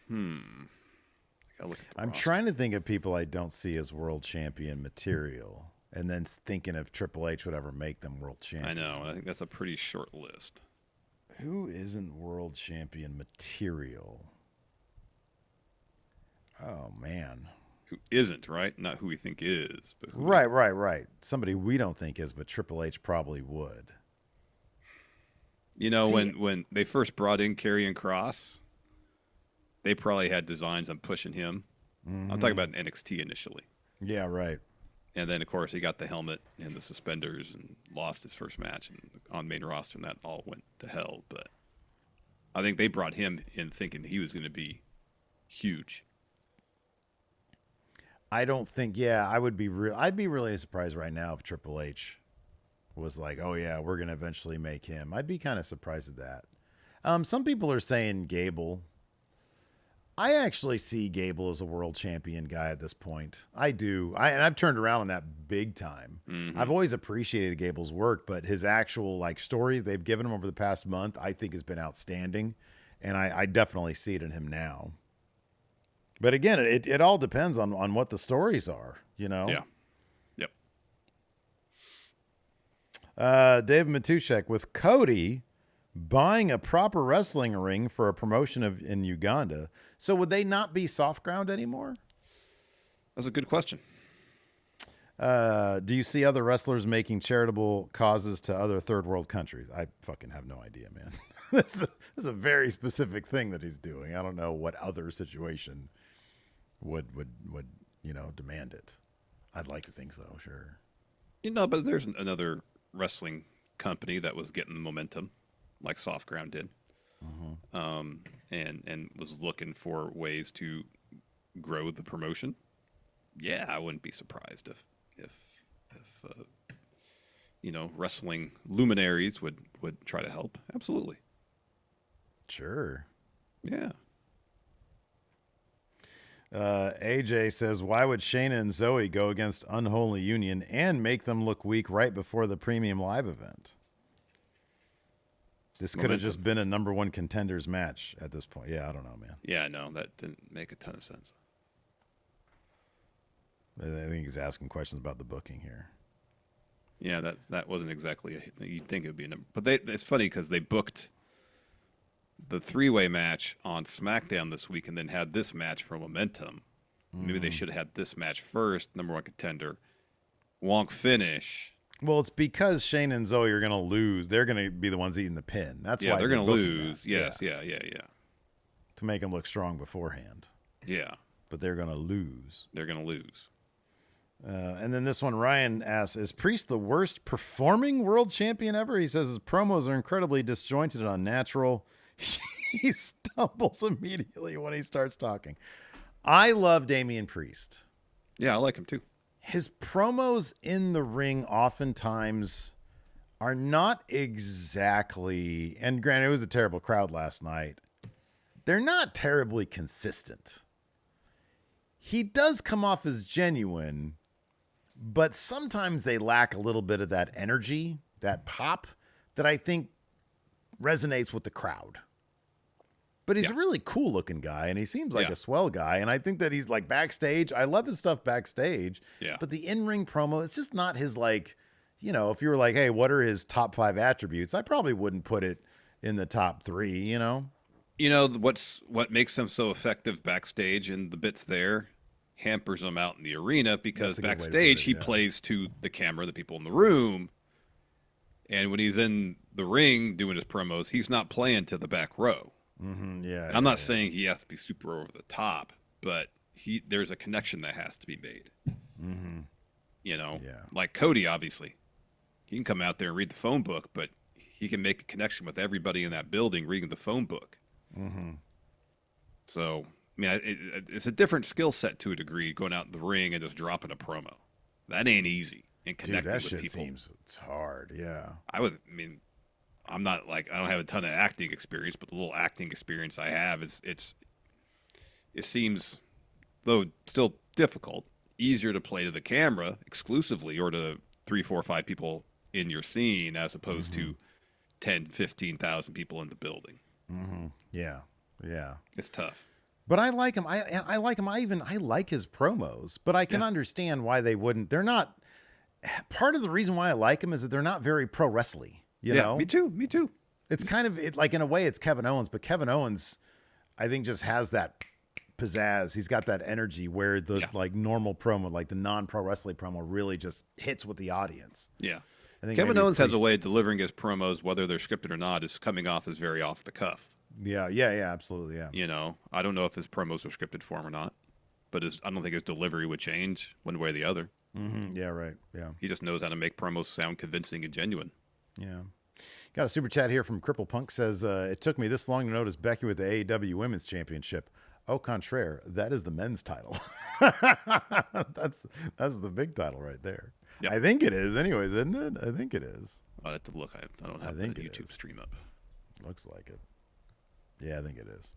I'm trying to think of people I don't see as world champion material, and then thinking if Triple H would ever make them world champion. I know. I think that's a pretty short list. Who isn't world champion material? Oh, man. Who isn't, right? Not who we think is. But who Right. Somebody we don't think is, but Triple H probably would. You know, when they first brought in Karrion Kross, they probably had designs on pushing him. I'm talking about in NXT initially. Yeah, right. And then, of course, he got the helmet and the suspenders and lost his first match on main roster, and that all went to hell. But I think they brought him in thinking he was going to be huge. I don't think. Yeah, I'd be really surprised right now if Triple H was like, "Oh yeah, we're going to eventually make him." I'd be kind of surprised at that. Some people are saying Gable. I actually see Gable as a world champion guy at this point. I do. And I've turned around on that big time. Mm-hmm. I've always appreciated Gable's work, but his actual story they've given him over the past month, I think has been outstanding. And I definitely see it in him now. But again, it all depends on what the stories are, you know? Yeah. Yep. David Matushek, with Cody buying a proper wrestling ring for a promotion in Uganda, so would they not be soft ground anymore? That's a good question. Do you see other wrestlers making charitable causes to other third world countries? I fucking have no idea, man. This is a very specific thing that he's doing. I don't know what other situation would demand it. I'd like to think so, sure. But there's another wrestling company that was getting momentum, like Soft Ground did, and was looking for ways to grow the promotion. Yeah, I wouldn't be surprised if wrestling luminaries would try to help. Absolutely. Sure. Yeah. AJ says, why would Shayna and Zoe go against Unholy Union and make them look weak right before the premium live event? This could have just been a number one contenders match at this point. Yeah, I don't know, man. Yeah, no, that didn't make a ton of sense. I think he's asking questions about the booking here. Yeah, that wasn't exactly you'd think it would be a number. But it's funny because they booked the three-way match on SmackDown this week and then had this match for momentum. Maybe they should have had this match first, number one contender. Wonk finish. Well, it's because Shane and Zoe are going to lose. They're going to be the ones eating the pin. That's why they're going to lose. That. Yes, yeah. To make them look strong beforehand. Yeah. But they're going to lose. And then this one, Ryan asks, is Priest the worst performing world champion ever? He says his promos are incredibly disjointed and unnatural. He stumbles immediately when he starts talking. I love Damian Priest. Yeah, I like him too. His promos in the ring oftentimes are not exactly, and granted, it was a terrible crowd last night. They're not terribly consistent. He does come off as genuine, but sometimes they lack a little bit of that energy, that pop that I think resonates with the crowd. But he's a really cool looking guy, and he seems like a swell guy. And I think that he's like backstage. I love his stuff backstage. Yeah. But the in-ring promo, it's just not his if you were like, hey, what are his top 5 attributes? I probably wouldn't put it in the top 3, what makes him so effective backstage and the bits there hampers him out in the arena because backstage he plays to the camera, the people in the room. And when he's in the ring doing his promos, he's not playing to the back row. Mm-hmm, yeah. I'm not saying he has to be super over the top, but there's a connection that has to be made. Mm-hmm. Like Cody, obviously. He can come out there and read the phone book, but he can make a connection with everybody in that building reading the phone book. Mm-hmm. So, I mean, it's a different skill set to a degree, going out in the ring and just dropping a promo. That ain't easy. And Dude, connecting that with shit people. seems it's hard. Yeah. I mean, I'm not like, I don't have a ton of acting experience, but the little acting experience I have it seems, though still difficult, easier to play to the camera exclusively or to 3, 4, 5 people in your scene as opposed to 10, 15,000 people in the building. Mm-hmm. Yeah. Yeah. It's tough. But I like him. I like him. I like his promos, but I can understand why they wouldn't. They're not. Part of the reason why I like him is that they're not very pro wrestling. You know? Me too. Me too. It's kind of like in a way it's Kevin Owens, but Kevin Owens, I think, just has that pizzazz. He's got that energy where the like normal promo, like the non-pro wrestling promo, really just hits with the audience. Yeah. I think Kevin Owens has a way of delivering his promos, whether they're scripted or not, is coming off as very off the cuff. Yeah, absolutely, yeah. You know, I don't know if his promos are scripted for him or not, but I don't think his delivery would change one way or the other. Mm-hmm. Yeah, right. Yeah. He just knows how to make promos sound convincing and genuine. Yeah. Got a super chat here from Cripple Punk says, it took me this long to notice Becky with the AEW Women's Championship. Au contraire, that is the men's title. That's the big title right there. Yep. I think it is anyways, isn't it? I think it is. I'll have to look. I don't have the YouTube stream up. Looks like it. Yeah, I think it is.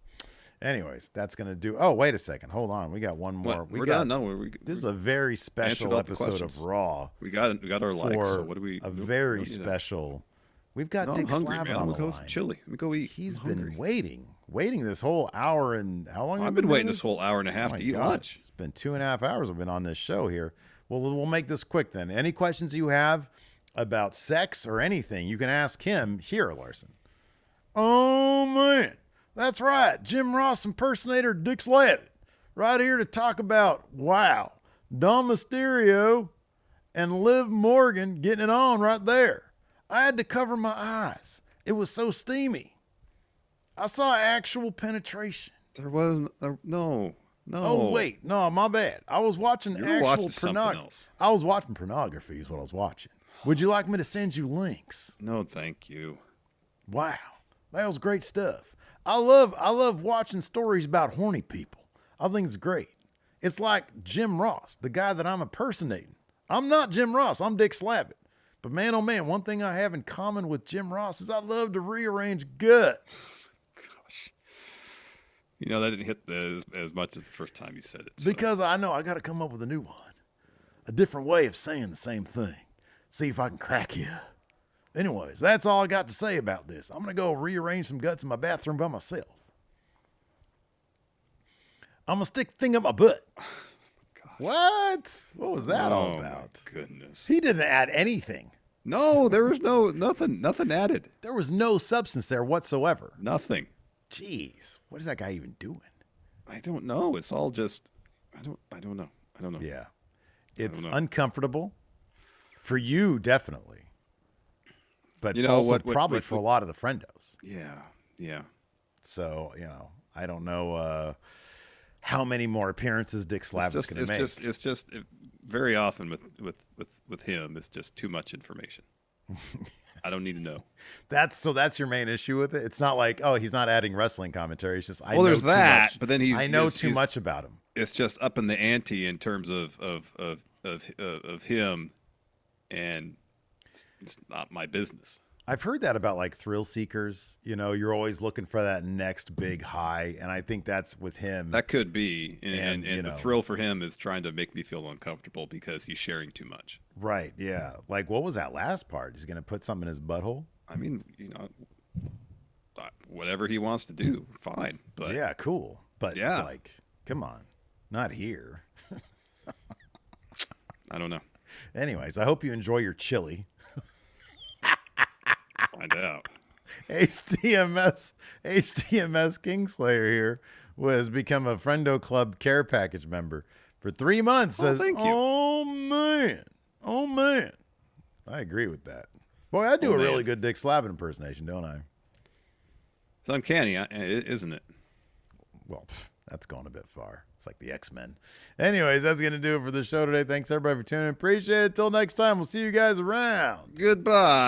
Anyways, that's going to do. Oh, wait a second. Hold on. We got one more. We're done. No, this is a very special episode of Raw. We got our likes. So what do we? A very special. We've got Dick Slavin on the line. Some chili. Let me go eat. He's been waiting this whole hour and how long? I've been waiting this whole hour and a half to eat lunch. It's been 2.5 hours. I've been on this show here. Well, we'll make this quick then. Any questions you have about sex or anything, you can ask him here, Larson. Oh man. That's right. Jim Ross impersonator Dick Slavin. Right here to talk about, wow, Dom Mysterio and Liv Morgan getting it on right there. I had to cover my eyes. It was so steamy. I saw actual penetration. There was no. Oh, wait. No, my bad. I was watching actual pornography. I was watching pornography is what I was watching. Would you like me to send you links? No, thank you. Wow. That was great stuff. I love watching stories about horny people. I think it's great. It's like Jim Ross, the guy that I'm impersonating. I'm not Jim Ross. I'm Dick Slavin. But man, oh man, one thing I have in common with Jim Ross is I love to rearrange guts. Gosh. You know, that didn't hit as much as the first time you said it. So. Because I know I got to come up with a new one. A different way of saying the same thing. See if I can crack you. Anyways, that's all I got to say about this. I'm going to go rearrange some guts in my bathroom by myself. I'm going to stick the thing up my butt. What? What was that all about? My goodness. He didn't add anything. No, there was nothing added. There was no substance there whatsoever. Nothing. Jeez. What is that guy even doing? I don't know. It's all just, I don't know. Yeah. It's uncomfortable. For you, definitely. But also probably for a lot of the friendos. Yeah. So, I don't know how many more appearances Dick Slavin's going to make. It's just very often with him, it's just too much information. I don't need to know. That's your main issue with it. It's not like, oh, he's not adding wrestling commentary. It's just there's that, but then I know too much about him. It's just up in the ante in terms of him, and it's not my business. I've heard that about like thrill seekers. You're always looking for that next big high, and I think that's with him. That could be, and the thrill for him is trying to make me feel uncomfortable because he's sharing too much. Right? Yeah. Like, what was that last part? He's going to put something in his butthole? I mean, whatever he wants to do, fine. But yeah, cool. But like, come on, not here. I don't know. Anyways, I hope you enjoy your chili. Find out. HTMS Kingslayer here has become a Friendo Club care package member for 3 months. Oh, thank you. Oh man. I agree with that. Boy, I do a really good Dick Slavin impersonation, don't I? It's uncanny, isn't it? Well, that's going a bit far. It's like the X-Men. Anyways, that's going to do it for the show today. Thanks everybody for tuning in. Appreciate it. Till next time, we'll see you guys around. Goodbye.